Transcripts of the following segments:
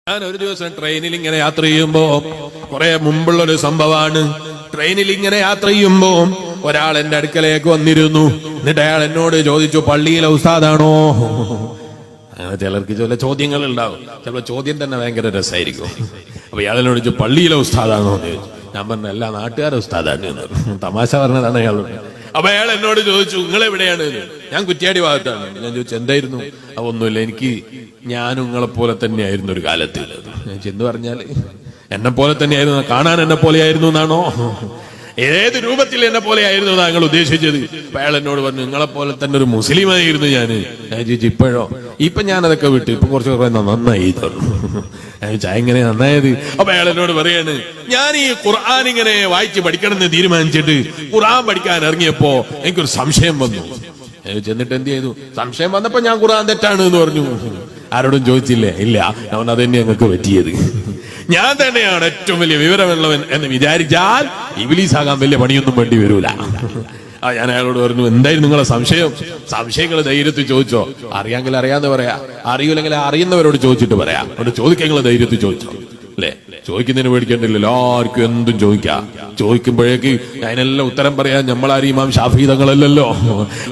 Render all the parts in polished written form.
ഞാൻ ഒരു ദിവസം ട്രെയിനിൽ ഇങ്ങനെ യാത്ര ചെയ്യുമ്പോ, കുറെ മുമ്പുള്ളൊരു സംഭവമാണ്. ട്രെയിനിൽ ഇങ്ങനെ യാത്ര ചെയ്യുമ്പോ ഒരാൾ എന്റെ അടുക്കലേക്ക് വന്നിരുന്നു. എന്നിട്ട് അയാൾ എന്നോട് ചോദിച്ചു, പള്ളിയിലെ ഉസ്താദാണോ? അങ്ങനെ ചിലർക്ക് ചില ചോദ്യങ്ങൾ ഉണ്ടാവും. ചിലപ്പോൾ ചോദ്യം തന്നെ ഭയങ്കര രസമായിരിക്കും. അപ്പൊ ഇയാളെന്നോട് ചോദിച്ചു, പള്ളിയിലെ ഉസ്താദാണോ എന്ന് ചോദിച്ചു. ഞാൻ പറഞ്ഞ എല്ലാ നാട്ടുകാരെ ഉസ്താദാണ്. തമാശ പറഞ്ഞതാണ് അയാളോട്. അപ്പൊ അയാൾ എന്നോട് ചോദിച്ചു, നിങ്ങൾ എവിടെയാണ്? ഞാൻ കുറ്റ്യാടി ഭാഗത്താണ്. ഞാൻ ചോദിച്ചു, എന്തായിരുന്നു? ഒന്നുമില്ല, ഞാനും നിങ്ങളെ പോലെ തന്നെയായിരുന്നു ഒരു കാലത്ത്. എന്ന് പറഞ്ഞാല് എന്നെ പോലെ തന്നെയായിരുന്നു, കാണാൻ എന്നെ പോലെയായിരുന്നു എന്നാണോ? ഏത് രൂപത്തിൽ എന്നെ പോലെ ആയിരുന്നു എന്നാ നിങ്ങൾ ഉദ്ദേശിച്ചത്? അപ്പൊ അയാൾ എന്നോട് പറഞ്ഞു, നിങ്ങളെ പോലെ തന്നെ ഒരു മുസ്ലിമായിരുന്നു ഞാൻ ചോദിച്ചു, ഇപ്പോഴോ? ഇപ്പൊ ഞാനതൊക്കെ വിട്ടു, ഇപ്പൊ കുറച്ച് നന്നായി തന്നു. എങ്ങനെ നന്നായത്? അപ്പൊ അയാൾ എന്നോട് പറയാണ്, ഞാൻ ഈ ഖുർആൻ ഇങ്ങനെ വായിച്ച് പഠിക്കണമെന്ന് തീരുമാനിച്ചിട്ട് ഖുർആൻ പഠിക്കാൻ ഇറങ്ങിയപ്പോ എനിക്കൊരു സംശയം വന്നു. ചെന്നിട്ട് എന്ത് ചെയ്തു? സംശയം വന്നപ്പോ ഞാൻ ഖുർആൻ തെറ്റാണ് എന്ന് പറഞ്ഞു. ആരോടും ചോദിച്ചില്ലേ? ഇല്ല. അവൻ അതന്നെ ഞങ്ങൾക്ക് പറ്റിയത്. ഞാൻ തന്നെയാണ് ഏറ്റവും വലിയ വിവരമുള്ളവൻ എന്ന് വിചാരിച്ചാൽ ഇബ്ലീസാകാൻ വലിയ പണിയൊന്നും വേണ്ടി വരൂല. ഞാൻ അയാളോട് പറഞ്ഞു, എന്തായിരുന്നു നിങ്ങളെ സംശയം? സംശയങ്ങൾ ധൈര്യത്തിൽ ചോദിച്ചോ. അറിയാമെങ്കിൽ അറിയാന്ന് പറയാ, അറിയില്ലെങ്കിൽ അറിയുന്നവരോട് ചോദിച്ചിട്ട് പറയാം. അവിടെ ചോദിക്കാൻ ധൈര്യത്തിൽ ചോദിച്ചോ. അല്ലെ? ചോദിക്കുന്നതിന് പേടിക്കണ്ടില്ലല്ലോ, ആർക്കും എന്തും ചോദിക്കാം. ചോദിക്കുമ്പോഴേക്ക് അതിനെല്ലാം ഉത്തരം പറയാൻ നമ്മളാരും ഇമാം ഷാഫി തങ്ങളല്ലല്ലോ.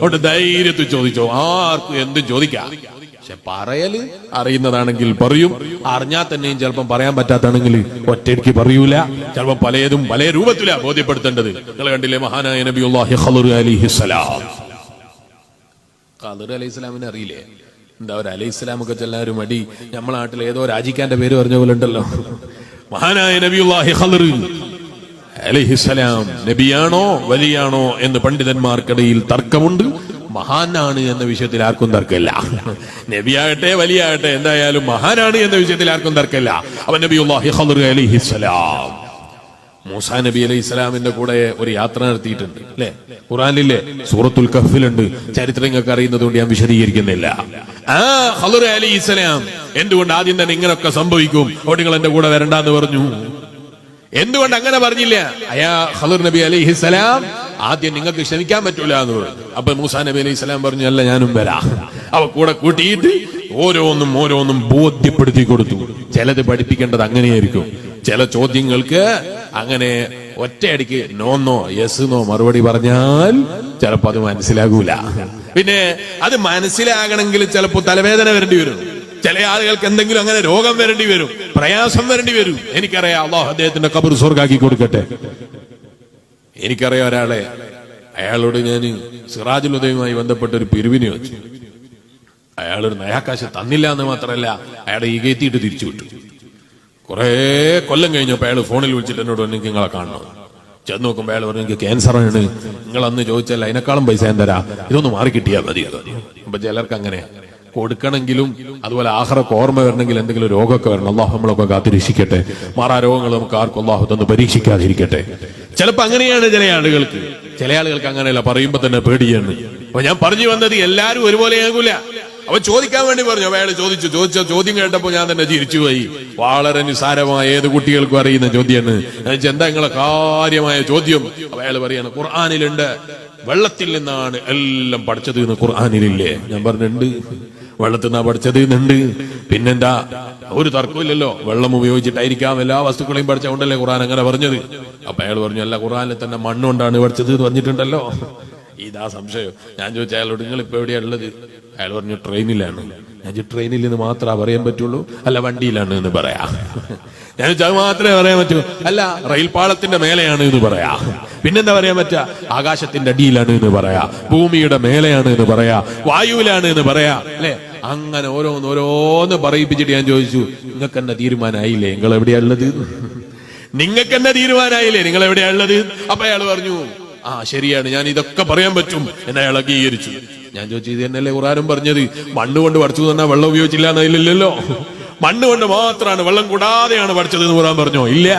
അവിടെ ധൈര്യത്തിൽ ചോദിച്ചോ, ആർക്കും എന്തും ചോദിക്കാം. പക്ഷെ പറയല് അറിയുന്നതാണെങ്കിൽ പറയും, അറിഞ്ഞാൽ തന്നെയും ചിലപ്പം പറയാൻ പറ്റാത്താണെങ്കിൽ ഒറ്റയ്ക്ക് പറയൂല. ചിലപ്പോൾ പലതും പല രൂപത്തിലാ ബോധ്യപ്പെടുത്തേണ്ടത്. നിങ്ങൾ കണ്ടില്ലേ മഹാനായ നബിയുല്ലാഹി ഖളർ അലൈഹിസ്സലാം. ഖളർ അലൈഹിസ്സലാമിനെ അറിയില്ലേ? എന്താ ഒരു അലൈഹിസ്സലാമൊക്കെ ചെല്ലാരും മടി. നമ്മളെ നാട്ടിൽ ഏതോ രാജിക്കാന്റെ പേര് പറഞ്ഞ പോലെ ഉണ്ടല്ലോ. മഹാനായ നബിയുല്ലാഹി ഖളർ അലൈഹിസ്സലാം നബിയാണോ വലിയാണോ എന്ന് പണ്ഡിതന്മാർക്കിടയിൽ തർക്കമുണ്ട്. മഹാനാണ് എന്ന വിഷയത്തിൽ ആർക്കും തർക്കമില്ല. നബിയാകട്ടെ വലിയാകട്ടെ, എന്തായാലും മഹാനാണ് എന്ന വിഷയത്തിൽ ആർക്കും തർക്കമില്ല. അവൻ നബിയുല്ലാഹി ഖളർ അലൈഹിസ്സലാം മൂസാ നബി അലൈഹി ഇസ്ലാമിന്റെ കൂടെ ഒരു യാത്ര നടത്തിയിട്ടുണ്ട്. അല്ലെ? ഖുർആനിലെ സൂറത്തുൽ കഹ്ഫിലുണ്ട്. ചരിത്രങ്ങൾക്ക് അറിയുന്നത് കൊണ്ട് ഞാൻ വിശദീകരിക്കുന്നില്ല. ഖളർ അലൈഹി ഇസ്ലാം എന്തുകൊണ്ട് ആദ്യം തന്നെ ഇങ്ങനൊക്കെ സംഭവിക്കും, അവിടെ നിങ്ങൾ എന്റെ കൂടെ വരണ്ടെന്ന് പറഞ്ഞു? എന്തുകൊണ്ട് അങ്ങനെ പറഞ്ഞില്ല? ഖളർ നബി അലൈഹിസ്സലാം ആദ്യം നിങ്ങൾക്ക് ക്ഷമിക്കാൻ പറ്റൂല എന്ന് പറഞ്ഞു. അപ്പൊ മൂസാ നബി അലൈഹി സ്വലാം പറഞ്ഞു, അല്ല ഞാനും വരാം. അവ കൂടെ കൂട്ടിയിട്ട് ഓരോന്നും ബോധ്യപ്പെടുത്തി കൊടുത്തു. ചിലത് പഠിപ്പിക്കേണ്ടത് അങ്ങനെയായിരിക്കും. ചില ചോദ്യങ്ങൾക്ക് അങ്ങനെ ഒറ്റയടിക്ക് നോന്നോ യെസ്ന്നോ മറുപടി പറഞ്ഞാൽ ചിലപ്പോ അത് മനസ്സിലാകൂല. പിന്നെ അത് മനസ്സിലാകണമെങ്കിൽ ചിലപ്പോ തലവേദന വരേണ്ടി വരും. ചില ആളുകൾക്ക് എന്തെങ്കിലും അങ്ങനെ രോഗം വരേണ്ടി വരും, പ്രയാസം വരേണ്ടി വരും. എനിക്കറിയാം, അല്ലാഹു അദ്ദേഹത്തിന്റെ ഖബർ സ്വർഗ്ഗാക്കി കൊടുക്കട്ടെ. എനിക്കറിയാം ഒരാളെ, അയാളോട് ഞാൻ സിറാജുൽ ഹുദയുമായി ബന്ധപ്പെട്ട ഒരു പിരിവിന് വെച്ചു. അയാളൊരു നയാകാശ് തന്നില്ല എന്ന് മാത്രമല്ല, അയാളെ ഈകേറ്റിയിട്ട് തിരിച്ചു വിട്ടു. കുറെ കൊല്ലം കഴിഞ്ഞപ്പോ അയാൾ ഫോണിൽ വിളിച്ചിട്ട് എന്നോട് പറഞ്ഞു, എനിക്ക് നിങ്ങളെ കാണണം. ചെന്ന് നോക്കുമ്പോ അയാൾ പറഞ്ഞു, എനിക്ക് ക്യാൻസറാണ്. നിങ്ങൾ അന്ന് ചോദിച്ചാൽ അതിനേക്കാളും പൈസ ഞാൻ തരാം, ഇതൊന്ന് മാറി കിട്ടിയാൽ മതി. അപ്പൊ ചിലർക്ക് അങ്ങനെ കൊടുക്കണമെങ്കിലും അതുപോലെ ആഖിറത്ത് ഓർമ്മ വരണമെങ്കിൽ എന്തെങ്കിലും രോഗമൊക്കെ വരണം. അല്ലാഹു നമ്മളൊക്കെ കാത്തിരക്ഷിക്കട്ടെ. മാറാ രോഗങ്ങൾ നമുക്ക് ആർക്കും അല്ലാഹു തന്ന് പരീക്ഷിക്കാതിരിക്കട്ടെ. ചിലപ്പോ അങ്ങനെയാണ് ചില ആളുകൾക്ക്. ചില ആളുകൾക്ക് അങ്ങനെയല്ല, പറയുമ്പോ തന്നെ പേടിയാണ്. അപ്പൊ ഞാൻ പറഞ്ഞു വന്നത് എല്ലാരും ഒരുപോലെയാകൂല. അവ ചോദിക്കാൻ വേണ്ടി പറഞ്ഞു. അയാൾ ചോദിച്ച ചോദ്യം കേട്ടപ്പോ ഞാൻ തന്നെ ചിരിച്ചുപോയി. വളരെ നിസാരമായ ഏത് കുട്ടികൾക്കും അറിയുന്ന ചോദ്യമാണ്. എന്താ നിങ്ങളെ കാര്യമായ ചോദ്യം? അയാൾ പറയാണ്, ഖുർആനിലുണ്ട് വെള്ളത്തിൽ നിന്നാണ് എല്ലാം പഠിച്ചത് എന്ന് ഖുർആനിലില്ലേ? ഞാൻ പറഞ്ഞിട്ടുണ്ട്, വെള്ളത്തിൽ നിന്നാ പഠിച്ചത് എന്നുണ്ട്. പിന്നെന്താ? ഒരു തർക്കമില്ലല്ലോ, വെള്ളം ഉപയോഗിച്ചിട്ടായിരിക്കാം എല്ലാ വസ്തുക്കളെയും പഠിച്ചുകൊണ്ടല്ലേ ഖുർആൻ അങ്ങനെ പറഞ്ഞത്. അപ്പൊ അയാൾ പറഞ്ഞു, അല്ല, ഖുർആനിൽ തന്നെ മണ്ണുകൊണ്ടാണ് പഠിച്ചത് എന്ന് പറഞ്ഞിട്ടുണ്ടല്ലോ. ഇതാ സംശയം. ഞാൻ ചോദിച്ച അയാളോട്, നിങ്ങൾ ഇപ്പൊ എവിടെയാ ഉള്ളത്? അയാൾ പറഞ്ഞു, ട്രെയിനിലാണ്. ഞാൻ ട്രെയിനിൽ നിന്ന് മാത്രമേ പറയാൻ പറ്റുള്ളൂ? അല്ല, വണ്ടിയിലാണ് എന്ന് പറയാ. ഞാൻ അത് മാത്രമേ പറയാൻ പറ്റൂ. അല്ല, റെയിൽ പാളത്തിന്റെ മേലെയാണ് എന്ന് പറയാ. പിന്നെന്താ പറയാൻ പറ്റുക? ആകാശത്തിന്റെ അടിയിലാണ് എന്ന് പറയാ, ഭൂമിയുടെ മേലെയാണ് എന്ന് പറയാ, വായുവിലാണ് എന്ന് പറയാ. അല്ലെ? അങ്ങനെ ഓരോന്ന് പറയിപ്പിച്ചിട്ട് ഞാൻ ചോദിച്ചു, നിങ്ങൾക്ക് എന്നെ തീരുമാനമായില്ലേ? നിങ്ങൾ എവിടെയാ ഉള്ളത്? നിങ്ങൾക്ക് എന്നെ തീരുമാനമായില്ലേ? നിങ്ങൾ എവിടെയാ ഉള്ളത്? അപ്പൊ അയാൾ പറഞ്ഞു, ശരിയാണ്, ഞാൻ ഇതൊക്കെ പറയാൻ പറ്റും എന്ന് അയാൾ അംഗീകരിച്ചു. ഞാൻ ചോദിച്ചു, ഇത് തന്നെയല്ലേ ഖുർആനും പറഞ്ഞത്? മണ്ണ് കൊണ്ട് പഠിച്ചു തന്നാൽ വെള്ളം ഉപയോഗിച്ചില്ല എന്നതില്ലല്ലോ. മണ്ണ് കൊണ്ട് മാത്രമാണ്, വെള്ളം കൂടാതെയാണ് പഠിച്ചത് എന്ന് ഖുർആൻ പറഞ്ഞോ? ഇല്ല,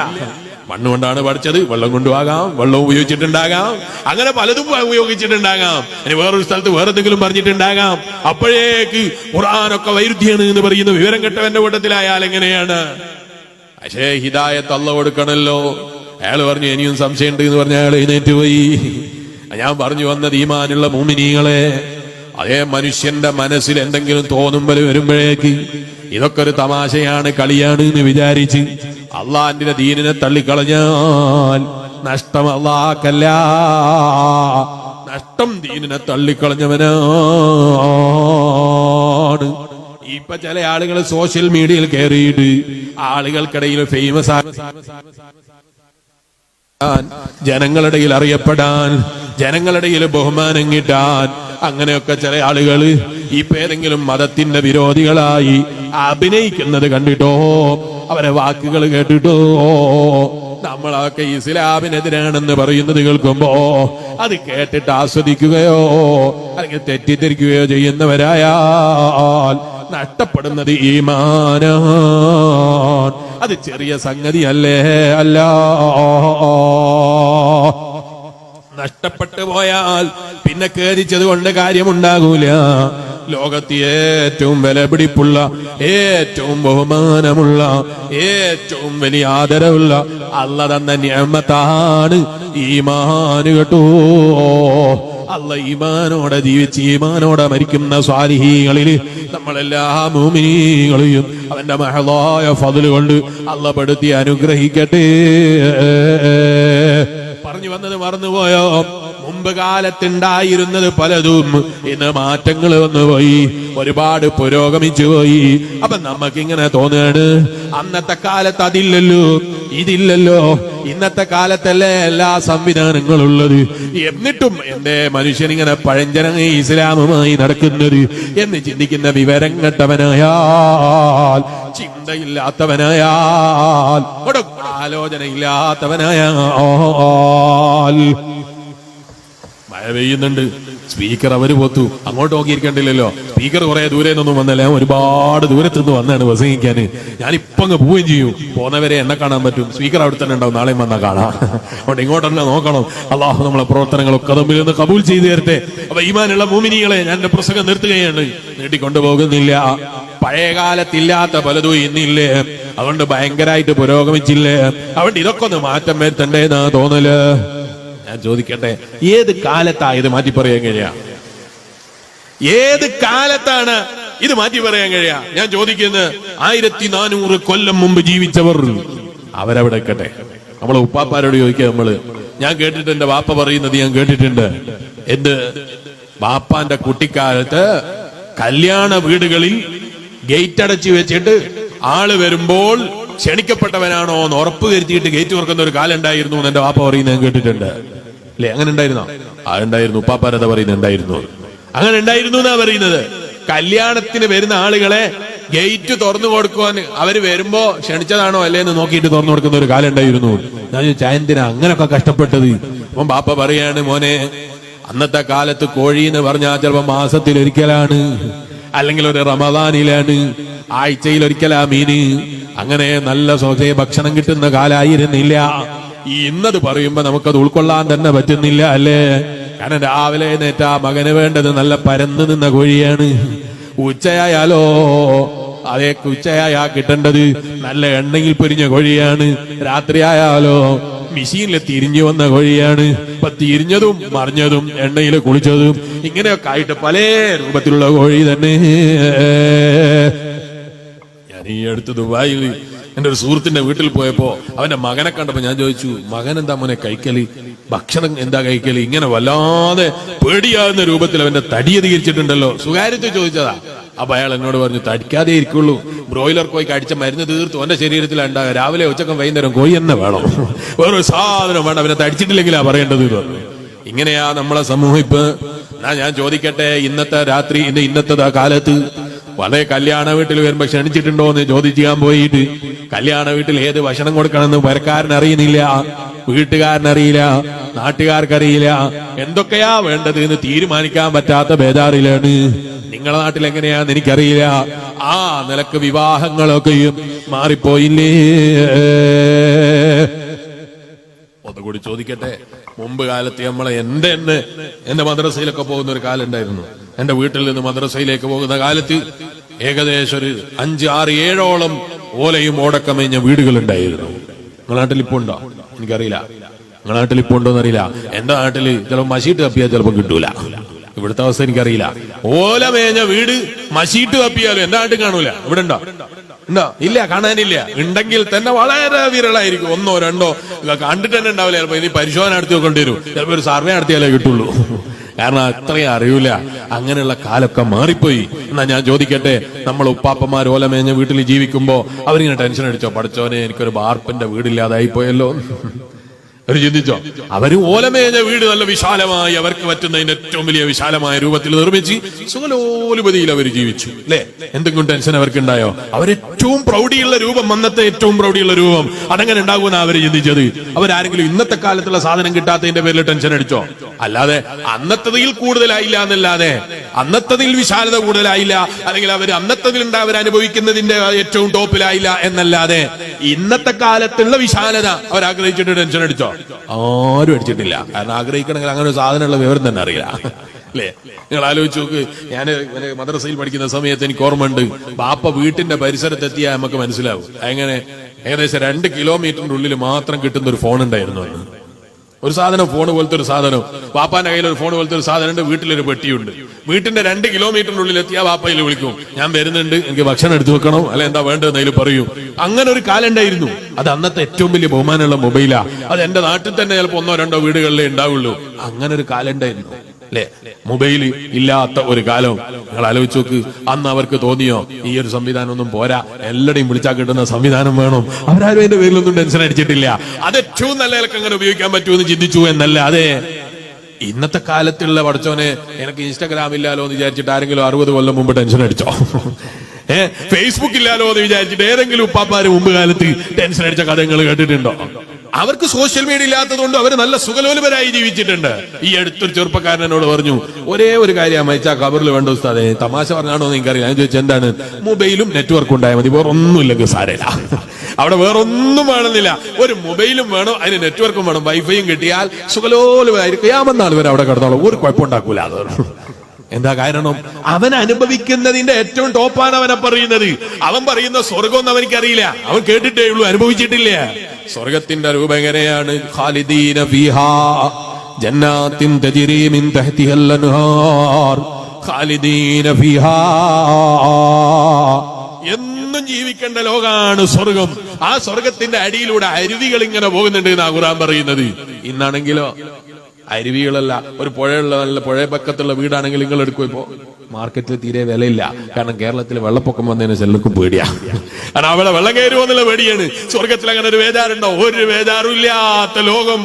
മണ്ണുകൊണ്ടാണ് പഠിച്ചത്. വെള്ളം കൊണ്ടുപോകാം, വെള്ളം ഉപയോഗിച്ചിട്ടുണ്ടാകാം, അങ്ങനെ പലതും ഉപയോഗിച്ചിട്ടുണ്ടാകാം. ഇനി വേറൊരു സ്ഥലത്ത് വേറെ എന്തെങ്കിലും പറഞ്ഞിട്ടുണ്ടാകാം. അപ്പോഴേക്ക് ഖുർആനൊക്കെ വൈരുദ്ധ്യാണ് എന്ന് പറയുന്ന വിവരം കെട്ടവന്റെ കൂട്ടത്തിലായാൽ എങ്ങനെയാണ്? പക്ഷേ ഹിദായത്ത് അല്ലാഹു കൊടുക്കണല്ലോ. അയാൾ പറഞ്ഞു, ഇനിയും സംശയമുണ്ട് എന്ന് പറഞ്ഞ അയാൾ എഴുന്നേറ്റ് പോയി. ഞാൻ പറഞ്ഞു വന്നത്, ഈമാനുള്ള മുഅ്മിനീങ്ങളെ, അതേ മനുഷ്യന്റെ മനസ്സിൽ എന്തെങ്കിലും തോന്നുമ്പോൾ വരുമ്പോഴേക്ക് ഇതൊക്കെ ഒരു തമാശയാണ്, കളിയാണ് എന്ന് വിചാരിച്ച് അള്ളാന്റെ ദീനിനെ തള്ളിക്കളഞ്ഞാൽ നഷ്ടം അള്ളാഹ്ക്കല്ല, നഷ്ടം ദീനിനെ തള്ളിക്കളഞ്ഞവനാണ്. ഇപ്പൊ ചില ആളുകൾ സോഷ്യൽ മീഡിയയിൽ കയറിയിട്ട് ആളുകൾക്കിടയിൽ ഫേമസ് ജനങ്ങളുടെ അറിയപ്പെടാൻ, ജനങ്ങളുടെ ബഹുമാനം കിട്ടാൻ, അങ്ങനെയൊക്കെ ചില ആളുകൾ ഇപ്പൊ ഏതെങ്കിലും മതത്തിന്റെ വിരോധികളായി അഭിനയിക്കുന്നത് കണ്ടിട്ടോ, അവരെ വാക്കുകൾ കേട്ടിട്ടോ നമ്മളൊക്കെ ഇസ്ലാമിനെതിരാണെന്ന് പറയുന്നത് കേൾക്കുമ്പോ അത് കേട്ടിട്ട് ആസ്വദിക്കുകയോ അല്ലെങ്കിൽ തെറ്റിദ്ധരിക്കുകയോ ചെയ്യുന്നവരായാൽ നഷ്ടപ്പെടുന്നത് ഈമാനാണ്. അത് ചെറിയ സംഗതിയല്ലേ അല്ല. നഷ്ടപ്പെട്ടു പോയാൽ പിന്നെ ഖേദിച്ചത് കൊണ്ട് കാര്യമുണ്ടാകൂല. ലോകത്ത് ഏറ്റവും വിലപിടിപ്പുള്ള, ഏറ്റവും ബഹുമാനമുള്ള, ഏറ്റവും വലിയ ആദരവുള്ള അള്ള തന്ന നിഅമത്താണ് ഈമാന് കേട്ടോ. അള്ള ഈമാനോടെ ജീവിച്ച് ഈമാനോടെ മരിക്കുന്ന സ്വാലിഹീങ്ങളിൽ നമ്മളെല്ലാ മുഅ്മിനീങ്ങളെയും അവന്റെ മഹളായ ഫദ്ല് കൊണ്ട് അള്ള പെടുത്തി അനുഗ്രഹിക്കട്ടെ. പറഞ്ഞു വന്നത് മറന്നുപോയോ? മുമ്പ് കാലത്തുണ്ടായിരുന്നത് പലതും ഇന്ന് മാറ്റങ്ങൾ വന്നുപോയി, ഒരുപാട് പുരോഗമിച്ചു പോയി. അപ്പൊ നമുക്കിങ്ങനെ തോന്നുകയാണ്, അന്നത്തെ കാലത്ത് അതില്ലല്ലോ, ഇതില്ലല്ലോ, ഇന്നത്തെ കാലത്തല്ലേ എല്ലാ സംവിധാനങ്ങളുള്ളത്, എന്നിട്ടും എന്റെ മനുഷ്യനിങ്ങനെ പഴഞ്ചന ഇസ്ലാമുമായി നടക്കുന്നത് എന്ന് ചിന്തിക്കുന്ന വിവരം കെട്ടവനായാൽ, ചിന്തയില്ലാത്തവനായാൽ, ആലോചനയില്ലാത്തവനായാൽ. മഴ പെയ്യുന്നുണ്ട്, സ്പീക്കർ അവര് പോത്തു, അങ്ങോട്ട് നോക്കിയിരിക്കണ്ടില്ലല്ലോ. സ്പീക്കർ കുറെ ദൂരെ നിന്നൊന്നും വന്നല്ല, ഒരുപാട് ദൂരത്തുനിന്ന് വന്നാണ് പ്രസംഗിക്കാന്. ഞാനിപ്പൊ അങ്ങ് പോവുകയും ചെയ്യും, പോന്നവരെ എന്നെ കാണാൻ പറ്റും, സ്പീക്കർ അവിടെ തന്നെ ഉണ്ടാവും, നാളെയും വന്നാൽ കാണാം. അതുകൊണ്ട് ഇങ്ങോട്ടെന്നെ നോക്കണം. അള്ളാഹു നമ്മളെ പ്രവർത്തനങ്ങളൊക്കെ തമ്മിൽ നിന്ന് കബൂൽ ചെയ്തു തരട്ടെ. അപ്പൊ ഈമാനുള്ള മുഅ്മിനീങ്ങളെ, ഞാൻ എന്റെ പ്രസംഗം നിർത്തുകയാണ്, നീട്ടിക്കൊണ്ടുപോകുന്നില്ല. പഴയകാലത്തില്ലാത്ത പലതും ഇന്നില്ലേ, അതുകൊണ്ട് ഭയങ്കരമായിട്ട് പുരോഗമിച്ചില്ലേ, അതുകൊണ്ട് ഇതൊക്കെ ഒന്ന് മാറ്റം വരുത്തണ്ടേന്നാ തോന്നല്. ഞാൻ ചോദിക്കട്ടെ, ഏത് കാലത്താ ഇത് മാറ്റി പറയാൻ കഴിയാ? ഏത് കാലത്താണ് ഇത് മാറ്റി പറയാൻ കഴിയാ? ഞാൻ ചോദിക്കുന്നത്, 1400 കൊല്ലം മുമ്പ് ജീവിച്ചവർ അവരവിടെ നിൽക്കട്ടെ. നമ്മളെ ഉപ്പാപ്പാരോട് ചോദിക്കുക നമ്മള്. ഞാൻ കേട്ടിട്ടുണ്ട്, എന്റെ വാപ്പ പറയുന്നത് ഞാൻ കേട്ടിട്ടുണ്ട്. എന്ത്? വാപ്പാന്റെ കുട്ടിക്കാലത്ത് കല്യാണ വീടുകളിൽ ഗേറ്റ് അടച്ചു വെച്ചിട്ട് ആള് വരുമ്പോൾ ക്ഷണിക്കപ്പെട്ടവനാണോ എന്ന് ഉറപ്പ് വരുത്തിയിട്ട് ഗേറ്റ് തുറക്കുന്ന ഒരു കാലം ഉണ്ടായിരുന്നു എന്ന് എന്റെ വാപ്പ പറയുന്നത് ഞാൻ കേട്ടിട്ടുണ്ട്. അല്ലെ, അങ്ങനെ ഉണ്ടായിരുന്നോ? ഉണ്ടായിരുന്നു. ഉപ്പാപ്പാരത പറയുന്നുണ്ടായിരുന്നു, അങ്ങനെ ഉണ്ടായിരുന്നു എന്നാ പറയുന്നത്. കല്യാണത്തിന് വരുന്ന ആളുകളെ ഗേറ്റ് തുറന്നു കൊടുക്കുവാൻ അവര് വരുമ്പോ ക്ഷണിച്ചതാണോ അല്ലേന്ന് നോക്കിയിട്ട് തുറന്നു കൊടുക്കുന്ന ഒരു കാലം ഉണ്ടായിരുന്നു. ഞാൻ ചായന്തിനാ അങ്ങനൊക്കെ കഷ്ടപ്പെട്ടത്? അപ്പം ബാപ്പ പറയാണ്, മോനെ, അന്നത്തെ കാലത്ത് കോഴി എന്ന് പറഞ്ഞാൽ ചിലപ്പോ മാസത്തിൽ ഒരിക്കലാണ്, അല്ലെങ്കിൽ ഒരു റമദാനിലാണ്, ആഴ്ചയിൽ ഒരിക്കലാ മീന്. അങ്ങനെ നല്ല സ്വതേ ഭക്ഷണം കിട്ടുന്ന കാലായിരുന്നില്ല. ഈ ഇന്നത് പറയുമ്പോ നമുക്കത് ഉൾക്കൊള്ളാൻ തന്നെ പറ്റുന്നില്ല അല്ലേ? കാരണം രാവിലെ നേറ്റാ മകന് വേണ്ടത് നല്ല പരന്നു നിന്ന കോഴിയാണ്. ഉച്ചയായാലോ അതേ ഉച്ചയായാ കിട്ടേണ്ടത് നല്ല എണ്ണയിൽ പൊരിഞ്ഞ കോഴിയാണ്. രാത്രിയായാലോ മെഷീനിൽ തിരിഞ്ഞു വന്ന കോഴിയാണ്. ഇപ്പൊ തിരിഞ്ഞതും മറിഞ്ഞതും എണ്ണയിൽ കുളിച്ചതും ഇങ്ങനെയൊക്കെ ആയിട്ട് പല രൂപത്തിലുള്ള കോഴി തന്നെ. ഞാൻ ഈ അടുത്ത് ദുബായിൽ എന്റെ ഒരു സുഹൃത്തിന്റെ വീട്ടിൽ പോയപ്പോ അവന്റെ മകനെ കണ്ടപ്പോ ഞാൻ ചോദിച്ചു, മകൻ എന്താ മോനെ കഴിക്കല്, ഭക്ഷണം എന്താ കഴിക്കല്? ഇങ്ങനെ വല്ലാതെ പേടിയാകുന്ന രൂപത്തിൽ അവന്റെ തടി അധികരിച്ചിട്ടുണ്ടല്ലോ. സ്വകാര്യത്തിൽ ചോദിച്ചതാ. അപ്പൊ അയാൾ എന്നോട് പറഞ്ഞു, തടിക്കാതെ ഇരിക്കുള്ളൂ, ബ്രോയിലർ കോഴിക്ക് അടിച്ച മരുന്ന് തീർത്തു അവന്റെ ശരീരത്തിൽ ഉണ്ടാകുക, രാവിലെ ഉച്ചക്കും വൈകുന്നേരം കോഴി തന്നെ വേണം, വേറൊരു സാധനം വേണം, അവനെ തടിച്ചിട്ടില്ലെങ്കിലാ പറയേണ്ടത് എന്ന് പറഞ്ഞു. ഇങ്ങനെയാ നമ്മളെ സമൂഹം ഇപ്പൊ. ഞാൻ ചോദിക്കട്ടെ, ഇന്നത്തെ രാത്രി ഇന്നത്തെ കാലത്ത് വളരെ കല്യാണ വീട്ടിൽ വരുമ്പോ ക്ഷണിച്ചിട്ടുണ്ടോ എന്ന് ചോദിക്കാൻ പോയിട്ട് കല്യാണ വീട്ടിൽ ഏത് ഭക്ഷണം കൊടുക്കണമെന്ന് വരക്കാരൻ അറിയുന്നില്ല, വീട്ടുകാരനറിയില്ല, നാട്ടുകാർക്കറിയില്ല, എന്തൊക്കെയാ വേണ്ടത് എന്ന് തീരുമാനിക്കാൻ പറ്റാത്ത ബേജാറിലാണ്. നിങ്ങളെ നാട്ടിൽ എങ്ങനെയാന്ന് എനിക്കറിയില്ല. ആ നിലക്ക് വിവാഹങ്ങളൊക്കെയും മാറിപ്പോയില്ലേ? ഒന്നുകൂടി ചോദിക്കട്ടെ, മുമ്പ് കാലത്ത് നമ്മളെ എന്റെ മദ്രസയിലൊക്കെ പോകുന്ന ഒരു കാലം ഉണ്ടായിരുന്നു. എന്റെ വീട്ടിൽ നിന്ന് മദ്രസയിലേക്ക് പോകുന്ന കാലത്ത് ഏകദേശം ഒരു 5, 6, 7ഓളം ഓലയും ഓടക്കമേഞ്ഞ വീടുകളുണ്ടായിരുന്നു. നിങ്ങളുടെ നാട്ടിൽ ഇപ്പൊ ഉണ്ടോ എനിക്കറിയില്ല. നിങ്ങളുടെ നാട്ടിൽ ഇപ്പൊ ഉണ്ടോന്ന് അറിയില്ല. എന്റെ നാട്ടില് ചിലപ്പോൾ മഷീട്ട് തപ്പിയാൽ ചിലപ്പോൾ കിട്ടൂല. ഇവിടുത്തെ അവസ്ഥ എനിക്കറിയില്ല. ഓല മേഞ്ഞ വീട് മഷീട്ട് തപ്പിയാലും എന്റെ നാട്ടിൽ കാണൂല. ഇവിടെ ഉണ്ടോ? ഉണ്ടോ? ഇല്ല, കാണാനില്ല. ഉണ്ടെങ്കിൽ തന്നെ വളരെ വിരളായിരിക്കും. ഒന്നോ രണ്ടോ കണ്ടിട്ട് തന്നെ ഉണ്ടാവില്ല. ചിലപ്പോ ഇനി പരിശോധന നടത്തി നോക്കേണ്ടി വരും. ചിലപ്പോ ഒരു സർവേ നടത്തിയാലേ കിട്ടുള്ളൂ. കാരണം അത്രയും അറിയൂല. അങ്ങനെയുള്ള കാലൊക്കെ മാറിപ്പോയി. എന്നാ ഞാൻ ചോദിക്കട്ടെ, നമ്മൾ ഉപ്പാപ്പന്മാർ ഓലമേഞ്ഞ വീട്ടിൽ ജീവിക്കുമ്പോ അവരിങ്ങനെ ടെൻഷൻ അടിച്ചോ, പഠിച്ചോനെ എനിക്കൊരു ബാർപ്പിന്റെ വീടില്ലാതായി പോയല്ലോ? അവർ ചിന്തിച്ചോ? അവര് ഓലമേഞ്ഞ വീട് നല്ല വിശാലമായി അവർക്ക് പറ്റുന്നതിന്റെ ഏറ്റവും വലിയ വിശാലമായ രൂപത്തിൽ നിർമ്മിച്ച് സുഖലോലുപതിയിൽ അവർ ജീവിച്ചു, അല്ലെ? എന്തെങ്കിലും ടെൻഷൻ അവർക്ക് ഉണ്ടായോ? അവരേറ്റവും പ്രൗഢിയുള്ള രൂപം, അന്നത്തെ ഏറ്റവും പ്രൗഢിയുള്ള രൂപം അതങ്ങനെ ഉണ്ടാകുമെന്നാ അവര് ചിന്തിച്ചത്. അവരാരെങ്കിലും ഇന്നത്തെ കാലത്തുള്ള സാധനം കിട്ടാത്തതിന്റെ പേരിൽ ടെൻഷൻ അടിച്ചോ? അല്ലാതെ അന്നത്തതിൽ കൂടുതലായില്ല എന്നല്ലാതെ, അന്നത്തതിൽ വിശാലത കൂടുതലായില്ല, അല്ലെങ്കിൽ അവർ അന്നത്തതിൽ അവർ അനുഭവിക്കുന്നതിന്റെ ഏറ്റവും ടോപ്പിലായില്ല എന്നല്ലാതെ ഇന്നത്തെ കാലത്തുള്ള വിശാലത അവർ ആഗ്രഹിച്ചിട്ട് ടെൻഷൻ അടിച്ചോ? ആരും അടിച്ചിട്ടില്ല. കാരണം ആഗ്രഹിക്കണമെങ്കിൽ അങ്ങനെ ഒരു സാധനമുള്ള വിവരം തന്നെ അറിയില്ല, അല്ലേ? നിങ്ങൾ ആലോചിച്ച് നോക്ക്. ഞാൻ മദ്രസയിൽ പഠിക്കുന്ന സമയത്ത് എനിക്ക് ഓർമ്മയുണ്ട്, ബാപ്പ വീട്ടിന്റെ പരിസരത്തെത്തിയാൽ നമുക്ക് മനസ്സിലാവും. അങ്ങനെ ഏകദേശം 2 കിലോമീറ്ററിന്റെ ഉള്ളിൽ മാത്രം കിട്ടുന്ന ഒരു ഫോൺ ഉണ്ടായിരുന്നു. ഒരു സാധനം, ഫോൺ പോലത്തെ ഒരു സാധനം, വാപ്പാന്റെ കയ്യിൽ ഒരു ഫോൺ പോലത്തെ ഒരു സാധനം ഉണ്ട്, വീട്ടിലൊരു പെട്ടിയുണ്ട്. വീട്ടിന്റെ 2 കിലോമീറ്ററിനുള്ളിൽ എത്തിയാൽ വാപ്പയിൽ വിളിക്കും, ഞാൻ വരുന്നുണ്ട്, എനിക്ക് ഭക്ഷണം എടുത്തു വെക്കണം, അല്ലെ എന്താ വേണ്ടതെന്ന് അതിൽ പറയും. അങ്ങനെ ഒരു കാലം ഉണ്ടായിരുന്നു. അത് അന്നത്തെ ഏറ്റവും വലിയ ബഹുമാനമുള്ള മൊബൈലാ. അത് എന്റെ നാട്ടിൽ തന്നെ ചിലപ്പോ 1-2 വീടുകളിലേ ഉണ്ടാവുള്ളൂ. അങ്ങനെ ഒരു കാലം ഉണ്ടായിരുന്നു, അല്ലെ? മൊബൈൽ ഇല്ലാത്ത ഒരു കാലം നിങ്ങൾ ആലോചിച്ച് നോക്ക്. അന്ന് അവർക്ക് തോന്നിയോ ഈ ഒരു സംവിധാനം ഒന്നും പോരാ, എല്ലാടെയും വിളിച്ചാൽ കിട്ടുന്ന സംവിധാനം വേണം? അവരാരും അതിന്റെ പേരിലൊന്നും ടെൻഷൻ അടിച്ചിട്ടില്ല. അത് ഏറ്റവും നല്ല നിലക്ക് അങ്ങനെ ഉപയോഗിക്കാൻ പറ്റുമെന്ന് ചിന്തിച്ചു എന്നല്ല. അതെ, ഇന്നത്തെ കാലത്തുള്ള പഠിച്ചോനെ എനിക്ക് ഇൻസ്റ്റാഗ്രാം ഇല്ലാലോ എന്ന് വിചാരിച്ചിട്ട് ആരെങ്കിലും 60 കൊല്ലം മുമ്പ് ടെൻഷൻ അടിച്ചോ? ഫേസ്ബുക്ക് ഇല്ലാലോ എന്ന് വിചാരിച്ചിട്ട് ഏതെങ്കിലും ഉപ്പാപ്പാര് മുമ്പ് കാലത്ത് ടെൻഷൻ അടിച്ച കഥകൾ കേട്ടിട്ടുണ്ടോ? അവർക്ക് സോഷ്യൽ മീഡിയ ഇല്ലാത്തതുകൊണ്ട് അവർ നല്ല സുഖലോലുപരായി ജീവിച്ചിട്ടുണ്ട്. ഈ അടുത്തൊരു ചെറുപ്പക്കാരൻ എന്നോട് പറഞ്ഞു, ഒരേ ഒരു കാര്യം മരിച്ചാ ഖബറിൽ വേണ്ട ഉസ്താദേ. തമാശ പറഞ്ഞാണോ എന്ന് എനിക്കറിയാം. ഞാൻ ചോദിച്ചു എന്താണ്? മൊബൈലും നെറ്റ്വർക്കും ഉണ്ടായാൽ മതി, വേറെ ഒന്നുമില്ലെങ്കിൽ സാരമില്ല. അവിടെ വേറെ ഒന്നും വേണമെന്നില്ല, ഒരു മൊബൈലും വേണം, അതിന് നെറ്റ്വർക്കും വേണം, വൈഫൈയും കിട്ടിയാൽ സുഖലോലുപരായിരിക്കും. യാമെന്നാൾ വരെ അവിടെ കിടന്നോളൂ, ഒരു കുഴപ്പമുണ്ടാക്കൂല. അത് എന്താ കാരണം? അവൻ അനുഭവിക്കുന്നതിന്റെ ഏറ്റവും ടോപ്പാണ് അവനെ പറയുന്നത്. അവൻ പറയുന്ന സ്വർഗം ഒന്നും അവനിക്കറിയില്ല, അവൻ കേട്ടിട്ടേ ഉള്ളൂ, അനുഭവിച്ചിട്ടില്ല. സ്വർഗത്തിന്റെ രൂപം എങ്ങനെയാണ്? ഖാലിദീന ഫീഹാ ജന്നാത്തിൻ തജ്രി മിൻ തഹ്തിഹൽ അൻഹാർ ഖാലിദീന ഫീഹാ. എന്നും ജീവിക്കേണ്ട ലോകാണ് സ്വർഗം. ആ സ്വർഗത്തിന്റെ അടിയിലൂടെ അരുവികൾ ഇങ്ങനെ പോകുന്നുണ്ട് എന്നാ ഖുർആൻ പറയുന്നത്. ഇന്നാണെങ്കിലോ അരുവികളല്ല, ഒരു പുഴയുള്ള നല്ല പുഴ പക്കത്തുള്ള വീടാണെങ്കിൽ നിങ്ങൾ എടുക്കും. ഇപ്പോ മാർക്കറ്റിൽ തീരെ വിലയില്ല. കാരണം കേരളത്തിൽ വെള്ളപ്പൊക്കം വന്നതിന് ചെല്ലക്കും പേടിയാ. കാരണം അവിടെ വെള്ളം കയറുമോ എന്നുള്ള പേടിയാണ്. സ്വർഗത്തിൽ അങ്ങനെ ഒരു വേദാറുണ്ടോ? ഒരു വേദാറും ഇല്ലാത്ത ലോകം.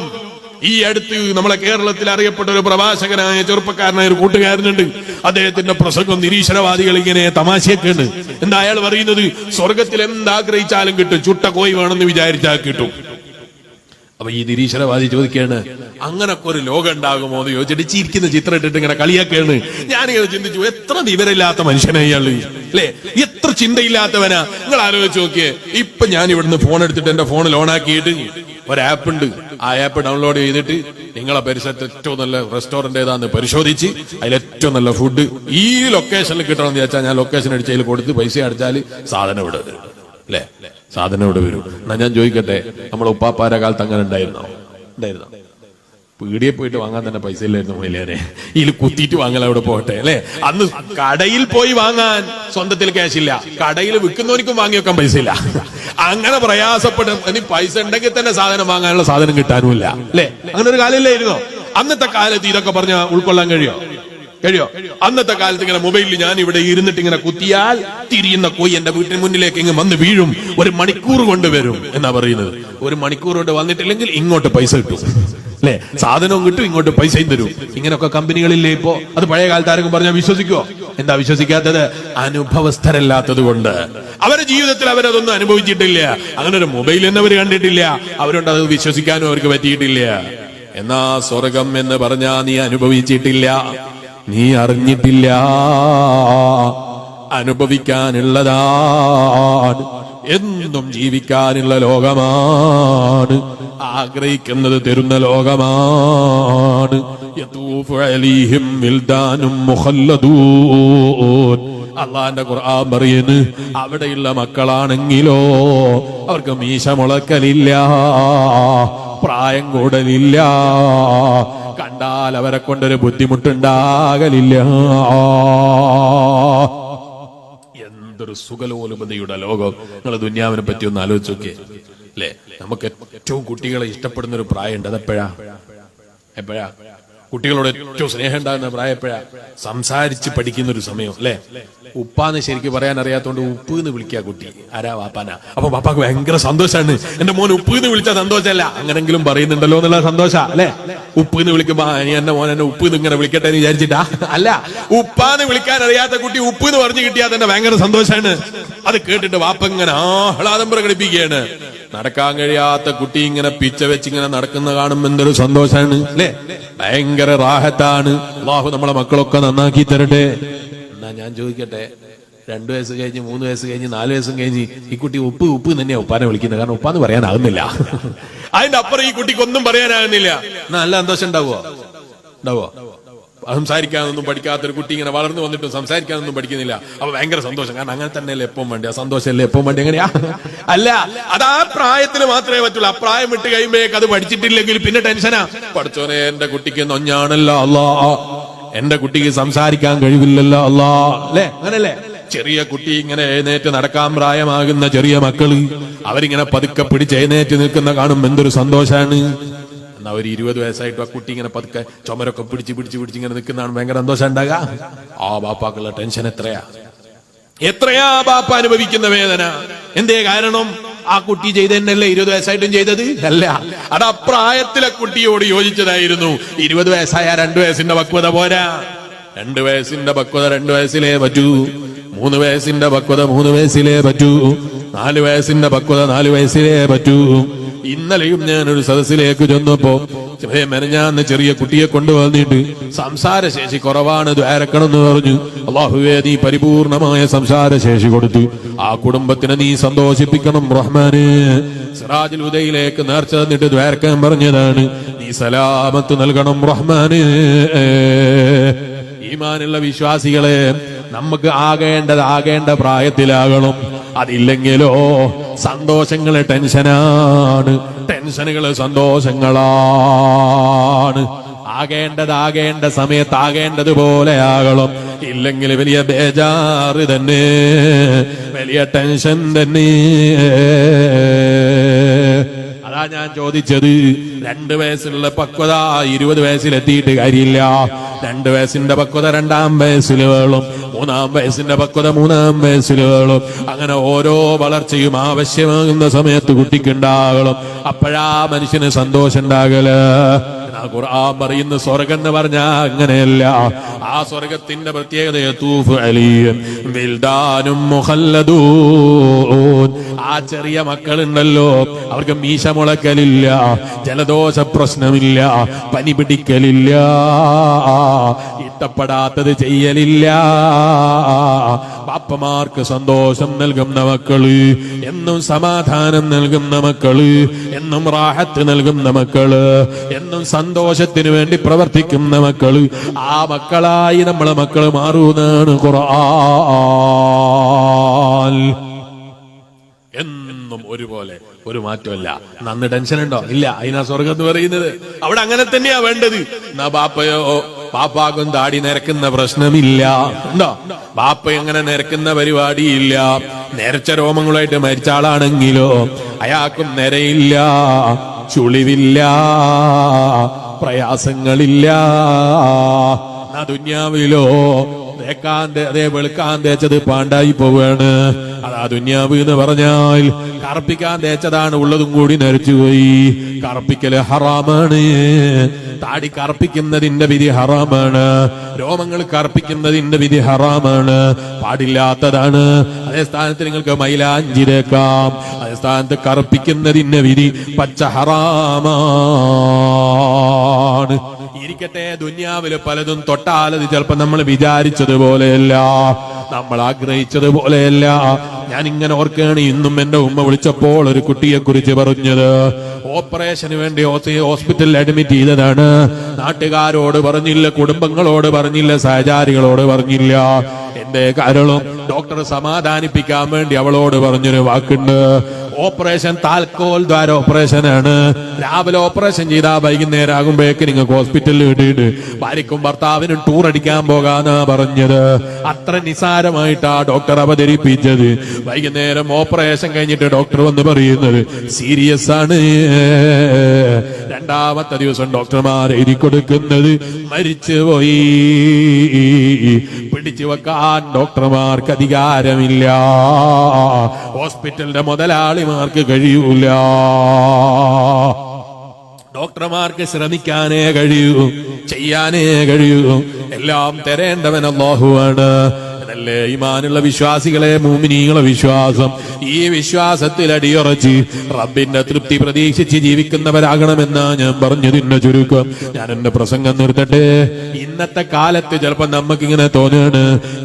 ഈ അടുത്ത് നമ്മളെ കേരളത്തിൽ അറിയപ്പെട്ട ഒരു പ്രഭാഷകനായ ചെറുപ്പക്കാരനായ ഒരു കൂട്ടുകാരനുണ്ട്. അദ്ദേഹത്തിന്റെ പ്രസംഗം നിരീശ്വരവാദികൾ ഇങ്ങനെ തമാശയൊക്കെയാണ്. എന്താ അയാൾ പറയുന്നത്? സ്വർഗത്തിൽ എന്താഗ്രഹിച്ചാലും കിട്ടും, ചുട്ട കോയി വേണമെന്ന് വിചാരിച്ചാൽ കിട്ടും. അപ്പൊ ഈ നിരീശ്വരവാദി ചോദിക്കാണ്, അങ്ങനൊക്കെ ഒരു ലോകം ഉണ്ടാകുമോ എന്ന് ചോദിച്ചിട്ട് ചിരിക്കുന്ന ചിത്രം ഇട്ടിട്ട് ഇങ്ങനെ കളിയാക്കാണ്. ഞാനിങ്ങനെ ചിന്തിച്ചു, എത്ര വിവരമില്ലാത്ത മനുഷ്യനായി ഇയാള്, അല്ലെ? എത്ര ചിന്തയില്ലാത്തവനാ. നിങ്ങൾ ആലോചിച്ച് നോക്കിയേ. ഇപ്പൊ ഞാൻ ഇവിടുന്ന് ഫോൺ എടുത്തിട്ട് എന്റെ ഫോണിൽ ഓണാക്കിയിട്ട് ഒരു ആപ്പ് ഉണ്ട്, ആ ആപ്പ് ഡൗൺലോഡ് ചെയ്തിട്ട് നിങ്ങളെ പരിസരത്ത് ഏറ്റവും നല്ല റെസ്റ്റോറന്റ് ഏതാന്ന് പരിശോധിച്ച് അതിൽ ഏറ്റവും നല്ല ഫുഡ് ഈ ലൊക്കേഷനിൽ കിട്ടണമെന്ന് വിചാരിച്ചാൽ ഞാൻ ലൊക്കേഷൻ അടിച്ച് അതിൽ കൊടുത്ത് പൈസ അടിച്ചാൽ സാധനം ഇവിടെ വരും, അല്ലെ? സാധനം ഇവിടെ വരും. എന്നാ ഞാൻ ചോദിക്കട്ടെ, നമ്മളെ ഉപ്പാപ്പാര കാലത്ത് അങ്ങനെ ഉണ്ടായിരുന്നോ? പീടിയെ പോയിട്ട് വാങ്ങാൻ തന്നെ പൈസ ഇല്ലായിരുന്നു. മൊയിലേനെ ഇതിൽ കുത്തിയിട്ട് വാങ്ങല അവിടെ പോട്ടെ, അല്ലെ? അന്ന് കടയിൽ പോയി വാങ്ങാൻ സ്വന്തത്തിൽ ക്യാഷ് ഇല്ല, കടയിൽ വിൽക്കുന്നവനിക്കും വാങ്ങി വെക്കാൻ പൈസ ഇല്ല. അങ്ങനെ പ്രയാസപ്പെടും. ഇനി പൈസ ഉണ്ടെങ്കിൽ തന്നെ സാധനം വാങ്ങാനുള്ള സാധനം കിട്ടാനുമില്ല, അല്ലെ? അങ്ങനെ ഒരു കാലമില്ലായിരുന്നോ? അന്നത്തെ കാലത്ത് ഇതൊക്കെ പറഞ്ഞ ഉൾക്കൊള്ളാൻ കഴിയോ? അന്നത്തെ കാലത്ത് ഇങ്ങനെ മൊബൈലിൽ ഞാൻ ഇവിടെ ഇരുന്നിട്ട് ഇങ്ങനെ കുത്തിയാൽ തിരിയുന്ന കോയി എന്റെ വീട്ടിന് മുന്നിലേക്ക് ഇങ്ങ് വന്ന് വീഴും. 1 മണിക്കൂർ കൊണ്ട് വരും എന്നാ പറയുന്നത്. 1 മണിക്കൂർ കൊണ്ട് വന്നിട്ടില്ലെങ്കിൽ ഇങ്ങോട്ട് പൈസ കിട്ടും, അല്ലെ? സാധനവും കിട്ടും, ഇങ്ങോട്ട് പൈസയും തരും. ഇങ്ങനെയൊക്കെ കമ്പനികളില്ലേ ഇപ്പോ? അത് പഴയ കാലത്ത് ആരെങ്കിലും പറഞ്ഞാൽ വിശ്വസിക്കുവോ? എന്താ വിശ്വസിക്കാത്തത്? അനുഭവസ്ഥരല്ലാത്തത് കൊണ്ട്. അവരുടെ ജീവിതത്തിൽ അവരതൊന്നും അനുഭവിച്ചിട്ടില്ല. അങ്ങനെ ഒരു മൊബൈൽ എന്ന് അവർ കണ്ടിട്ടില്ല. അവരുണ്ട് അത് വിശ്വസിക്കാനും അവർക്ക് പറ്റിയിട്ടില്ല. എന്നാ സ്വർഗം എന്ന് പറഞ്ഞാ നീ അനുഭവിച്ചിട്ടില്ല, നീ അറിഞ്ഞിട്ടില്ല, അനുഭവിക്കാനുള്ളതാണ്. എന്നും ജീവിക്കാനുള്ള ലോകമാണ്, ആഗ്രഹിക്കുന്നത് തരുന്ന ലോകമാണ്. യതൂഫു അലൈഹിം വിൽദാനും മുഖല്ലദൂൻ. അള്ളാന്റെ ഖുർആൻ പറയുന്നു, അവിടെയുള്ള മക്കളാണെങ്കിലോ അവർക്ക് മീശ മുളക്കലില്ല, പ്രായം കൂടലില്ല, കണ്ടാൽ അവരെ കൊണ്ടൊരു ബുദ്ധിമുട്ടുണ്ടാകലില്ല. എന്തൊരു സുഖലോലുപതയുടെ ലോകം. നിങ്ങൾ ദുന്യാവിനെ പറ്റി ഒന്ന് ആലോചിച്ച് നോക്കിയേ അല്ലെ. നമുക്ക് ഏറ്റവും കുട്ടികളെ ഇഷ്ടപ്പെടുന്ന ഒരു പ്രായമുണ്ട്. അതെപ്പോഴാ? കുട്ടികളോട് ഏറ്റവും സ്നേഹം ഉണ്ടാകുന്ന പ്രായം എപ്പോഴാ? സംസാരിച്ച് പഠിക്കുന്ന ഒരു സമയം അല്ലെ. ഉപ്പാന്ന് ശരിക്കും പറയാൻ അറിയാത്തോണ്ട് ഉപ്പ് എന്ന് വിളിക്കുക കുട്ടി. ആരാ? വാപ്പാനാ. അപ്പൊ വാപ്പാക്ക് ഭയങ്കര സന്തോഷാണ്. എന്റെ മോൻ ഉപ്പ് എന്ന് വിളിച്ചാൽ സന്തോഷമല്ല, അങ്ങനെങ്കിലും പറയുന്നുണ്ടല്ലോ എന്നുള്ള സന്തോഷ അല്ലെ. ഉപ്പ് എന്ന് വിളിക്കുമ്പോ എന്റെ മോൻ എന്നെ ഉപ്പ് എന്ന് ഇങ്ങനെ വിളിക്കട്ടെ എന്ന് വിചാരിച്ചിട്ടാ അല്ല. ഉപ്പാന്ന് വിളിക്കാൻ അറിയാത്ത കുട്ടി ഉപ്പ് എന്ന് പറഞ്ഞു കിട്ടിയാൽ തന്നെ ഭയങ്കര സന്തോഷാണ്. അത് കേട്ടിട്ട് വാപ്പ ഇങ്ങനെ ആഹ്ലാദം പ്രകടിപ്പിക്കുകയാണ്. നടക്കാൻ കഴിയാത്ത കുട്ടി ഇങ്ങനെ പിച്ച വെച്ച് ഇങ്ങനെ നടക്കുന്ന കാണുമ്പോൾ എന്തൊരു സന്തോഷാണ് അല്ലെ. ഭയങ്കര റാഹത്താണ്. അല്ലാഹു നമ്മളെ മക്കളൊക്കെ നന്നാക്കി തരട്ടെ. എന്നാ ഞാൻ ചോദിക്കട്ടെ, 2 വയസ്സ് കഴിഞ്ഞ് 3 വയസ്സ് കഴിഞ്ഞ് 4 വയസ്സും കഴിഞ്ഞ് ഈ കുട്ടി ഉപ്പ് തന്നെയാ ഉപ്പാനെ വിളിക്കുന്നത്. കാരണം ഉപ്പാന്ന് പറയാനാകുന്നില്ല. അതിന്റെ അപ്പുറം ഈ കുട്ടിക്ക് ഒന്നും പറയാനാകുന്നില്ല. നല്ല സന്തോഷം ഉണ്ടാവോ? സംസാരിക്കാനൊന്നും പഠിക്കാത്തൊരു കുട്ടി ഇങ്ങനെ വളർന്നു വന്നിട്ടും സംസാരിക്കാനൊന്നും പഠിക്കുന്നില്ല. അപ്പൊ ഭയങ്കര സന്തോഷം. കാരണം അങ്ങനെ തന്നെയല്ലേ എപ്പം വേണ്ടി. ആ സന്തോഷമല്ലേ എപ്പം വേണ്ടി. എങ്ങനെയാ? അല്ല, അത് ആ പ്രായത്തിൽ മാത്രമേ പറ്റുള്ളൂ. ആ പ്രായം വിട്ട് കഴിയുമ്പോഴേക്ക് അത് പഠിച്ചിട്ടില്ലെങ്കിൽ പിന്നെ ടെൻഷനാ. പഠിച്ചോനെ, എന്റെ കുട്ടിക്ക് നൊഞ്ഞാണല്ലോ അല്ലാ, എന്റെ കുട്ടിക്ക് സംസാരിക്കാൻ കഴിവില്ലല്ലോ അല്ലാ അല്ലെ. അങ്ങനല്ലേ? ചെറിയ കുട്ടി ഇങ്ങനെ എഴുന്നേറ്റ് നടക്കാൻ പ്രായമാകുന്ന ചെറിയ മക്കള് അവരിങ്ങനെ പതുക്കെ പിടിച്ച് എഴുന്നേറ്റ് നിൽക്കുന്ന കാണും എന്തൊരു സന്തോഷാണ്. എന്നാ ഒരു 20 വയസ്സായിട്ട് ആ കുട്ടി ഇങ്ങനെ പതുക്കെ ചുമരൊക്കെ പിടിച്ച് ഇങ്ങനെ നിൽക്കുന്നതാണ് ഭയങ്കര സന്തോഷം ഉണ്ടാകുക. ആ ബാപ്പാക്കുള്ള ടെൻഷൻ എത്രയാ ബാപ്പ അനുഭവിക്കുന്ന വേദന. എന്തേ കാരണം? ആ കുട്ടി ചെയ്തതന്നല്ലേ 20 വയസ്സായിട്ടും ചെയ്തത് അല്ല. അത് അപ്രായത്തിലെ കുട്ടിയോട് യോജിച്ചതായിരുന്നു. 20 വയസ്സായ 2 വയസ്സിന്റെ പക്വത പോരാ. 2 വയസ്സിന്റെ പക്വത 2 വയസ്സിലേ പറ്റൂ. 3 വയസ്സിന്റെ പക്വത 3 വയസ്സിലേ പറ്റൂ. 4 വയസ്സിന്റെ പക്വത 4 വയസ്സിലേ പറ്റൂ. ഇന്നലെയും ഞാനൊരു സദസ്സിലേക്ക് ചെന്നപ്പോ മെനഞ്ഞാന്ന് ചെറിയ കുട്ടിയെ കൊണ്ടുവന്നിട്ട് സംസാരശേഷി കുറവാണ്, ദ്വാരക്കണമെന്ന് പറഞ്ഞു. അല്ലാഹുവേ, നീ പരിപൂർണമായ സംസാരശേഷി കൊടുത്തു. ആ കുടുംബത്തിനെ നീ സന്തോഷിപ്പിക്കണം റഹ്മാനെ. സിറാജുൽ ഹുദയിലേക്ക് നേർച്ച തന്നിട്ട് ദ്വാരക്കാൻ പറഞ്ഞതാണ്. നീ സലാമത്ത് നൽകണം റഹ്മാനെ. ഈമാനുള്ള വിശ്വാസികളെ, നമുക്ക് ആകേണ്ട പ്രായത്തിലാകണം. അതില്ലെങ്കിലോ സന്തോഷങ്ങള് ടെൻഷനാണ്, ടെൻഷനുകള് സന്തോഷങ്ങളാണ്. ആകേണ്ട സമയത്ത് ആകേണ്ടതുപോലെ ആകണം. ഇല്ലെങ്കിൽ വലിയ ബേജാറ് തന്നെ, വലിയ ടെൻഷൻ തന്നെ. അതാ ഞാൻ ചോദിച്ചത്, 2 വയസ്സിലുള്ള പക്വത 20 വയസ്സിലെത്തിയിട്ട് കാര്യമില്ല. 2 വയസ്സിന്റെ പക്വത 2-ാം വയസ്സിൽ വേണം. 3-ാം വയസ്സിന്റെ പക്വത 3-ാം വയസ്സിൽ വേണം. അങ്ങനെ ഓരോ വളർച്ചയും ആവശ്യമാകുന്ന സമയത്ത് കുട്ടിക്കുണ്ടാകണം. അപ്പോഴാ മനുഷ്യന് സന്തോഷം ഉണ്ടാകല്. ഖുർആൻ പറയുന്ന സ്വർഗം എന്ന് പറഞ്ഞാ അങ്ങനെയല്ല. ആ സ്വർഗത്തിന്റെ പ്രത്യേകത യതൂഫു അലൈഹിം വിൽദാനും മുഖല്ലദൂൻ. ആ ചെറിയ മക്കളുണ്ടല്ലോ, അവർക്ക് മീശ മുളക്കലില്ല, ജലദോഷ പ്രശ്നമില്ല, പനി പിടിക്കലില്ല, ഇഷ്ടപ്പെടാത്തത് ചെയ്യലില്ല. ബാപ്പമാർക്ക് സന്തോഷം നൽകുന്ന മക്കള്, എന്നും സമാധാനം നൽകുന്ന മക്കള്, എന്നും റാഹത്ത് നൽകുന്ന മക്കള്, എന്നും സന്തോഷത്തിന് വേണ്ടി പ്രവർത്തിക്കുന്ന മക്കള്, ആ മക്കളായി നമ്മളെ മക്കള് മാറൂന്നാണ് ഖുർആൻ. എന്നും ഒരുപോലെ, ഒരു മാറ്റമല്ല. നന്ന് ടെൻഷൻ ഉണ്ടോ? ഇല്ല. അതിനാ സ്വർഗം എന്ന് പറയുന്നത്. അവിടെ അങ്ങനെ തന്നെയാ വേണ്ടത്. എന്നാ ബാപ്പാക്കും താടി നിരക്കുന്ന പ്രശ്നമില്ല. ഉണ്ടോ? ബാപ്പ അങ്ങനെ നിരക്കുന്ന പരിപാടിയില്ല. നിരച്ച രോമങ്ങളായിട്ട് മരിച്ച ആളാണെങ്കിലോ അയാൾക്കും നിരയില്ല, ചുളിവില്ല, പ്രയാസങ്ങളില്ല. ദുന്യാവിലോ അതേ വെളുക്കാൻ തേച്ചത് പാണ്ടായി പോവാണ്. അതാ ദുന്യാവ് എന്ന് പറഞ്ഞാൽ കറുപ്പിക്കാൻ തേച്ചതാണ്, ഉള്ളതും കൂടി നരച്ചുപോയി. കറുപ്പിക്കല് ഹറാമാണ്. താടി കറുപ്പിക്കുന്നതിന്റെ വിധി ഹറാമാണ്. രോമങ്ങൾ കറുപ്പിക്കുന്നതിന്റെ വിധി ഹറാമാണ്, പാടില്ലാത്തതാണ്. അതേ സ്ഥാനത്ത് നിങ്ങൾക്ക് മൈലാഞ്ചി തേക്കാം. അതേ സ്ഥാനത്ത് കറുപ്പിക്കുന്നതിന്റെ വിധി പച്ച ഹറാമാണ്. ഇരിക്കട്ടെ, ദുന്യാവില് പലതും തൊട്ടാലത് ചിലപ്പോ നമ്മൾ വിചാരിച്ചതുപോലെയല്ല, നമ്മൾ ആഗ്രഹിച്ചതുപോലെയല്ല. ഞാൻ ഇങ്ങനെ ഓർക്കുകയാണ്, ഇന്നും എന്റെ ഉമ്മ വിളിച്ചപ്പോൾ ഒരു കുട്ടിയെ കുറിച്ച് പറഞ്ഞത്. ഓപ്പറേഷന് വേണ്ടി ഹോസ്പിറ്റലിൽ അഡ്മിറ്റ് ചെയ്തതാണ്. നാട്ടുകാരോട് പറഞ്ഞില്ല, കുടുംബങ്ങളോട് പറഞ്ഞില്ല, സഹചാരികളോട് പറഞ്ഞില്ല. എന്തേ കാരണം? ഡോക്ടർ സമാധാനിപ്പിക്കാൻ വേണ്ടി അവളോട് പറഞ്ഞൊരു വാക്കുണ്ട്, ഓപ്പറേഷൻ താൽക്കോൽ ദ്വാര ഓപ്പറേഷനാണ്. രാവിലെ ഓപ്പറേഷൻ ചെയ്താൽ വൈകുന്നേരം ആകുമ്പോഴേക്ക് നിങ്ങൾക്ക് ഹോസ്പിറ്റലിൽ ഇട്ടിട്ട് ഭാര്യക്കും ഭർത്താവിനും ടൂർ അടിക്കാൻ പോകാന്നാ പറഞ്ഞത്. അത്ര നിസാരമായിട്ടാ ഡോക്ടർ അവതരിപ്പിച്ചത്. വൈകുന്നേരം ഓപ്പറേഷൻ കഴിഞ്ഞിട്ട് ഡോക്ടർ വന്ന് പറയുന്നത് സീരിയസ് ആണ്. രണ്ടാമത്തെ ദിവസം ഡോക്ടർമാർ എഴുതി കൊടുക്കുന്നത് മരിച്ചുപോയി. പിടിച്ചു വെക്കാൻ ഡോക്ടർമാർക്ക് അധികാരമില്ല, ഹോസ്പിറ്റലിന്റെ മുതലാളിമാർക്ക് കഴിയൂല. ഡോക്ടർമാർക്ക് ശ്രമിക്കാനേ കഴിയൂ, ചെയ്യാനേ കഴിയൂ. എല്ലാം തരേണ്ടവൻ അല്ലാഹുവാണ്. അതല്ലേ ഈമാനുള്ള വിശ്വാസികളെ, മുഅ്മിനീങ്ങളെ വിശ്വാസം. ഈ വിശ്വാസത്തിൽ അടിയുറച്ച് റബ്ബിന്റെ തൃപ്തി പ്രതീക്ഷിച്ച് ജീവിക്കുന്നവരാകണമെന്നാ ഞാൻ പറഞ്ഞതിന്റെ ചുരുക്കം. ഞാൻ എന്റെ പ്രസംഗം നിർത്തട്ടെ. ഇന്നത്തെ കാലത്ത് ചിലപ്പോ നമുക്കിങ്ങനെ തോന്നുകയാണ്,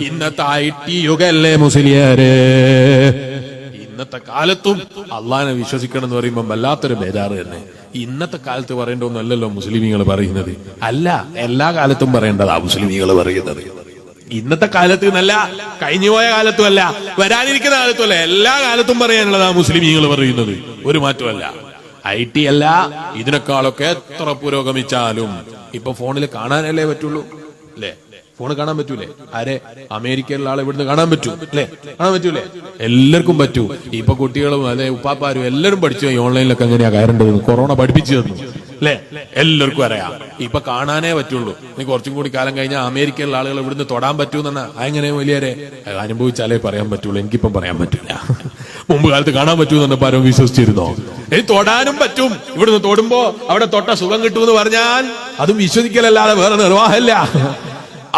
ഇന്നത്തെ IT യുഗല്ലേ മുസ്ലിയാരെ. ഇന്നത്തെ കാലത്തും അള്ളാഹിനെ വിശ്വസിക്കണം എന്ന് പറയുമ്പോൾ വല്ലാത്തൊരു ബേജാറ് തന്നെ. ഇന്നത്തെ കാലത്ത് പറയേണ്ടതൊന്നല്ലല്ലോ മുസ്ലിമീങ്ങൾ പറയുന്നത്. അല്ല, എല്ലാ കാലത്തും പറയേണ്ടതാ മുസ്ലിമീങ്ങൾ പറയുന്നത്. ഇന്നത്തെ കാലത്ത് എന്നല്ല, കഴിഞ്ഞുപോയ കാലത്തും അല്ല, വരാനിരിക്കുന്ന കാലത്തും അല്ല, എല്ലാ കാലത്തും പറയാനുള്ളതാ മുസ്ലിമീങ്ങൾ പറയുന്നത്. ഒരു മാറ്റമല്ല. IT അല്ല, ഇതിനേക്കാളൊക്കെ എത്ര പുരോഗമിച്ചാലും ഇപ്പൊ ഫോണിൽ കാണാനല്ലേ പറ്റുള്ളൂ, അല്ലേ? ഫോണ് കാണാൻ പറ്റൂലേ? ആരെ? അമേരിക്കയിലുള്ള ആളെ ഇവിടുന്ന് കാണാൻ പറ്റൂ, അല്ലെ? കാണാൻ പറ്റൂലേ? എല്ലാവർക്കും പറ്റൂ. ഇപ്പൊ കുട്ടികളും അല്ലെ ഉപ്പാപ്പാരും എല്ലാവരും പഠിച്ചു ഈ ഓൺലൈനിലൊക്കെ എങ്ങനെയാ കയറേണ്ടത്. കൊറോണ പഠിപ്പിച്ചു തന്നു, അല്ലെ? എല്ലാവർക്കും അറിയാം. ഇപ്പൊ കാണാനേ പറ്റുള്ളൂ. നീ കുറച്ചും കൂടി കാലം കഴിഞ്ഞാൽ അമേരിക്കയിലുള്ള ആളുകൾ ഇവിടുന്ന് തൊടാൻ പറ്റൂന്നാ. അതെങ്ങനെ വലിയരെ അനുഭവിച്ചാലേ പറയാൻ പറ്റുള്ളൂ. എനിക്കിപ്പം പറയാൻ പറ്റില്ല. മുമ്പ് കാലത്ത് കാണാൻ പറ്റൂന്ന് പലരും വിശ്വസിച്ചിരുന്നോ? തൊടാനും പറ്റും. ഇവിടുന്ന് തൊടുമ്പോ അവിടെ തൊട്ട സുഖം കിട്ടുമെന്ന് പറഞ്ഞാൽ അതും വിശ്വസിക്കലല്ലാതെ വേറെ നിർവാഹമില്ല.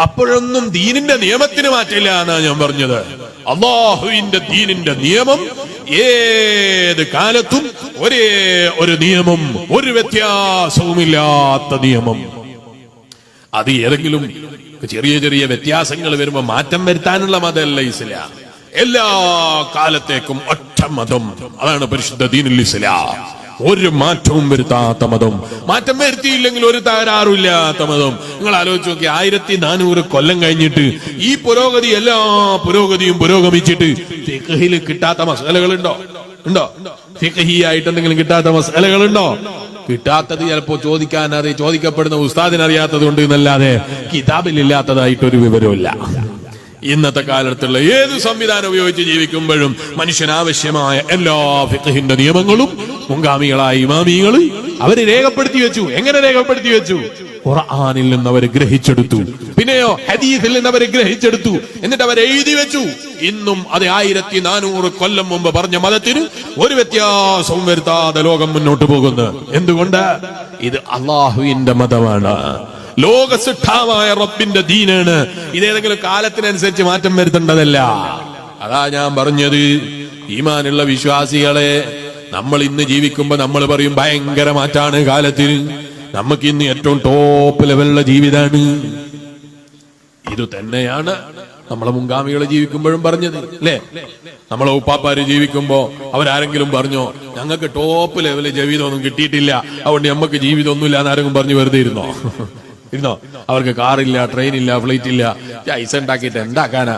അപ്പോഴൊന്നും ദീനിന്റെ നിയമത്തിന് മാറ്റില്ല എന്നാ ഞാൻ പറഞ്ഞത്. അല്ലാഹുവിന്റെ ദീനിന്റെ നിയമം ഏത് കാലത്തും ഒരേ ഒരു നിയമം, ഒരു വ്യത്യാസവുമില്ലാത്ത നിയമം. അത് ഏതെങ്കിലും ചെറിയ ചെറിയ വ്യത്യാസങ്ങൾ വരുമ്പോ മാറ്റം വരുത്താനുള്ള മതമല്ല ഇസ്ലാം. എല്ലാ കാലത്തേക്കും ഒറ്റ മതം, അതാണ് പരിശുദ്ധ ദീനുൽ ഇസ്ലാം. ഒരു മാറ്റവും വരുത്താത്ത മതം, മാറ്റം വരുത്തിയില്ലെങ്കിൽ ഒരു തകരാറില്ലാത്ത മതം. നിങ്ങൾ ആലോചിച്ച് നോക്കി, 1400 കൊല്ലം കഴിഞ്ഞിട്ട് ഈ പുരോഗതി, എല്ലാ പുരോഗതിയും പുരോഗമിച്ചിട്ട് ഫിഖ്ഹിൽ കിട്ടാത്ത മസലകളുണ്ടോ? ഉണ്ടോ? ഫിഖ്ഹിയായിട്ട് എന്തെങ്കിലും കിട്ടാത്ത മസലകളുണ്ടോ? കിട്ടാത്തത് ചിലപ്പോ ചോദിക്കപ്പെടുന്ന ഉസ്താദിനറിയാത്തത് കൊണ്ട് എന്നല്ലാതെ കിതാബിൽ ഇല്ലാത്തതായിട്ടൊരു വിവരമില്ല. ഇന്നത്തെ കാലത്തുള്ള ഏത് സംവിധാനം ഉപയോഗിച്ച് ജീവിക്കുമ്പോഴും മനുഷ്യനാവശ്യമായ എല്ലാ ഫിഖ്ഹിന്റെ നിയമങ്ങളും മുൻഗാമികളായ ഇമാമികൾ അവര് രേഖപ്പെടുത്തി വെച്ചു. എങ്ങനെ രേഖപ്പെടുത്തി വെച്ചു? ഖുർആനിൽ നിന്ന് അവർ ഗ്രഹിച്ചെടുത്തു, പിന്നെയോ ഹദീസിൽ നിന്ന് അവർ ഗ്രഹിച്ചെടുത്തു, എന്നിട്ട് അവർ എഴുതി വെച്ചു. ഇന്നും അത് 1400 കൊല്ലം മുമ്പ് പറഞ്ഞ മതത്തിന് ഒരു വ്യത്യാസവും വരുത്താതെ ലോകം മുന്നോട്ട് പോകുന്നു. എന്തുകൊണ്ട്? ഇത് അള്ളാഹുവിന്റെ മതമാണ്, ലോകസിദ്ധാവായ റബ്ബിന്റെ ദീനാണ്. ഇതേതെങ്കിലും കാലത്തിനനുസരിച്ച് മാറ്റം വരുത്തേണ്ടതല്ല. അതാ ഞാൻ പറഞ്ഞത്, ഈമാനുള്ള വിശ്വാസികളെ, നമ്മൾ ഇന്ന് ജീവിക്കുമ്പോ നമ്മൾ പറയും ഭയങ്കര മാറ്റാണ് കാലത്തിന്, നമുക്ക് ഇന്ന് ഏറ്റവും ടോപ്പ് ലെവലുള്ള ജീവിതമാണ്. ഇത് തന്നെയാണ് നമ്മളെ മുൻഗാമികളെ ജീവിക്കുമ്പോഴും പറഞ്ഞത്, അല്ലേ? നമ്മളെ ഉപ്പാപ്പാര് ജീവിക്കുമ്പോ അവരാരെങ്കിലും പറഞ്ഞോ ഞങ്ങൾക്ക് ടോപ്പ് ലെവലിൽ ജീവിതമൊന്നും കിട്ടിയിട്ടില്ല, അതുകൊണ്ട് നമുക്ക് ജീവിതമൊന്നുമില്ല എന്നാരെങ്കിലും പറഞ്ഞു വെറുതെ ഇരുന്നോ? അവർക്ക് കാറില്ല, ട്രെയിനില്ല, ഫ്ലൈറ്റ് ഇല്ല, പൈസ ഉണ്ടാക്കിയിട്ട് എന്താക്കാനാ?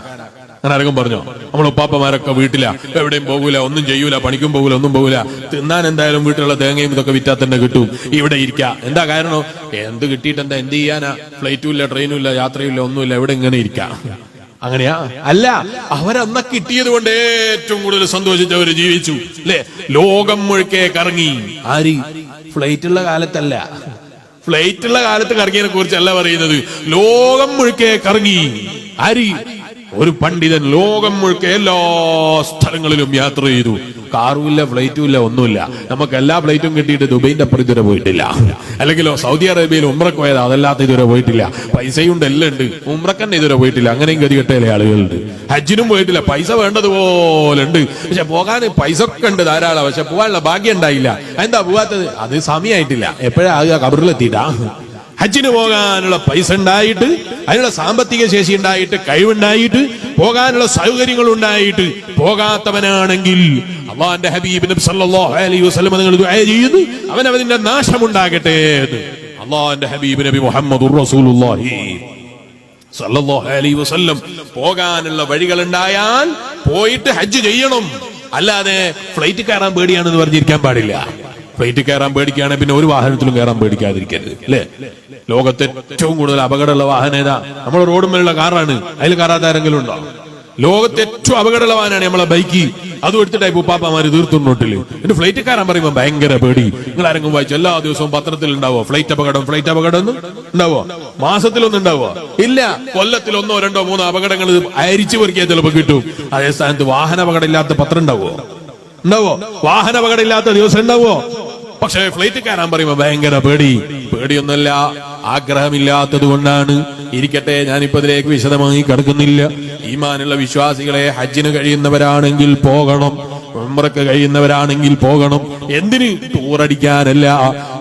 അങ്ങനെ ആരെങ്കിലും പറഞ്ഞോ? നമ്മളെ ഉപ്പാപ്പമാരൊക്കെ വീട്ടില, എവിടെയും പോകൂല, ഒന്നും ചെയ്യൂല, പണിക്കും പോകൂല, ഒന്നും പോകൂല. തിന്നാൻ എന്തായാലും വീട്ടിലുള്ള തേങ്ങയും ഇതൊക്കെ വിറ്റാൽ തന്നെ കിട്ടും. ഇവിടെ ഇരിക്കുക. എന്താ കാരണം? എന്ത് കിട്ടിയിട്ട് എന്താ, എന്ത് ചെയ്യാനാ? ഫ്ലൈറ്റും ഇല്ല, ട്രെയിനും ഇല്ല, യാത്രയില്ല, ഒന്നുമില്ല, ഇവിടെ ഇങ്ങനെ ഇരിക്കാം. അങ്ങനെയാ? അല്ല, അവരന്ന കിട്ടിയത് കൊണ്ട് ഏറ്റവും കൂടുതൽ സന്തോഷിച്ചവര് ജീവിച്ചു, അല്ലെ? ലോകം മുഴുക്കെ കറങ്ങി. ആര്? ഫ്ലൈറ്റുള്ള കാലത്തല്ല, ഫ്ലൈറ്റുള്ള കാലത്ത് കറങ്ങിയതിനെ കുറിച്ചല്ല പറയുന്നത്. ലോകം മുഴുക്കെ കറങ്ങി. ആര്? ഒരു പണ്ഡിതൻ ലോകം മുഴുക്കെ എല്ലാ സ്ഥലങ്ങളിലും യാത്ര ചെയ്തു. കാറുമില്ല, ഫ്ലൈറ്റും ഇല്ല, ഒന്നുമില്ല. നമുക്ക് എല്ലാ ഫ്ലൈറ്റും കിട്ടിയിട്ട് ദുബൈന്റെ അപ്പുറം ഇതുവരെ പോയിട്ടില്ല. അല്ലെങ്കിലോ സൗദി അറേബ്യയിൽ ഉംറക്ക് പോയത്, അതല്ലാത്ത ഇതുവരെ പോയിട്ടില്ല. പൈസയുണ്ട്, എല്ലാം ഉണ്ട്, ഉംറക്കന്നെ ഇതുവരെ പോയിട്ടില്ല. അങ്ങനെയും ഗതികെട്ടയിലെ ആളുകളുണ്ട്. ഹജ്ജിനും പോയിട്ടില്ല, പൈസ വേണ്ടതുപോലെ ഉണ്ട്, പക്ഷെ പോകാൻ പൈസ ഒക്കെ ഉണ്ട് ധാരാളം, പക്ഷെ പോകാനുള്ള ഭാഗ്യം ഉണ്ടായില്ല. എന്താ പോകാത്തത്? അത് സമയമായിട്ടില്ല. എപ്പോഴാ ആകുക? ഖബറിലെത്തിയിട്ടാ. ഹജ്ജിന് പോകാനുള്ള പൈസ ഉണ്ടായിട്ട്, അതിനുള്ള സാമ്പത്തിക ശേഷി ഉണ്ടായിട്ട്, കഴിവുണ്ടായിട്ട്, പോകാനുള്ള സൗകര്യങ്ങൾ ഉണ്ടായിട്ട് പോകാത്തവനാണെങ്കിൽ അല്ലാഹുവിന്റെ ഹബീബ് നബി സല്ലല്ലാഹു അലൈഹി വസല്ലം നിങ്ങൾ ദുആ ചെയ്യുന്നു, അവനവന്റെ നാശമുണ്ടാകട്ടെ എന്ന്. അല്ലാഹുവിന്റെ ഹബീബ് നബി മുഹമ്മദുർ റസൂലുള്ളാഹി സല്ലല്ലാഹു അലൈഹി വസല്ലം പോകാനുള്ള വഴികളുണ്ടായാൽ പോയിട്ട് ഹജ്ജ് ചെയ്യണം. അല്ലാതെ ഫ്ലൈറ്റ് കയറാൻ പേടിയാണെന്ന് പറഞ്ഞിരിക്കാൻ പാടില്ല. ഫ്ലൈറ്റ് കയറാൻ പേടിക്കുകയാണെങ്കിൽ പിന്നെ ഒരു വാഹനത്തിലും കയറാൻ പേടിക്കാതിരിക്കരുത്, അല്ലേ? ലോകത്തെ ഏറ്റവും കൂടുതൽ അപകടമുള്ള വാഹനം ഏതാ? നമ്മുടെ റോഡുമേലുള്ള കാറാണ്. അതിൽ കയറാത്ത ആരെങ്കിലും ഉണ്ടോ? ലോകത്തെ ഏറ്റവും അപകടമുള്ള വാഹനമാണ് നമ്മളെ ബൈക്ക്. അതും എടുത്തിട്ടായി ഉപ്പാപ്പമാര് തീർത്തുന്നോട്ടില്. എന്നിട്ട് ഫ്ലൈറ്റ് കയറാൻ പറയുമ്പോ ഭയങ്കര പേടി. നിങ്ങൾ ആരെങ്കിലും വായിച്ചു എല്ലാ ദിവസവും പത്രത്തിൽ ഉണ്ടാവോ ഫ്ലൈറ്റ് അപകടം എന്ന് ഉണ്ടാവോ? മാസത്തിലൊന്നും ഉണ്ടാവോ? ഇല്ല. കൊല്ലത്തിൽ 1, 2, 3 അപകടങ്ങൾ അരിച്ചു പെറുക്കിയാൽ ചിലപ്പോ കിട്ടും. അതേ സ്ഥാനത്ത് വാഹന അപകടം ഇല്ലാത്ത പത്രം ഉണ്ടാവോ? വാഹന അപകടം ഇല്ലാത്ത ദിവസം ഉണ്ടാവോ? പക്ഷെ ഫ്ലൈറ്റ് കയറാൻ പറയുമ്പോ ഭയങ്കര പേടിയൊന്നല്ല, ആഗ്രഹമില്ലാത്തത് കൊണ്ടാണ്. ഇരിക്കട്ടെ, ഞാനിപ്പോ ഇതിലേക്ക് വിശദമായി കടക്കുന്നില്ല. ഈമാനുള്ള വിശ്വാസികളെ, ഹജ്ജിന് കഴിയുന്നവരാണെങ്കിൽ പോകണം, ഉംറക്ക് കഴിയുന്നവരാണെങ്കിൽ പോകണം. എന്തിന്? ടൂറടിക്കാനല്ല,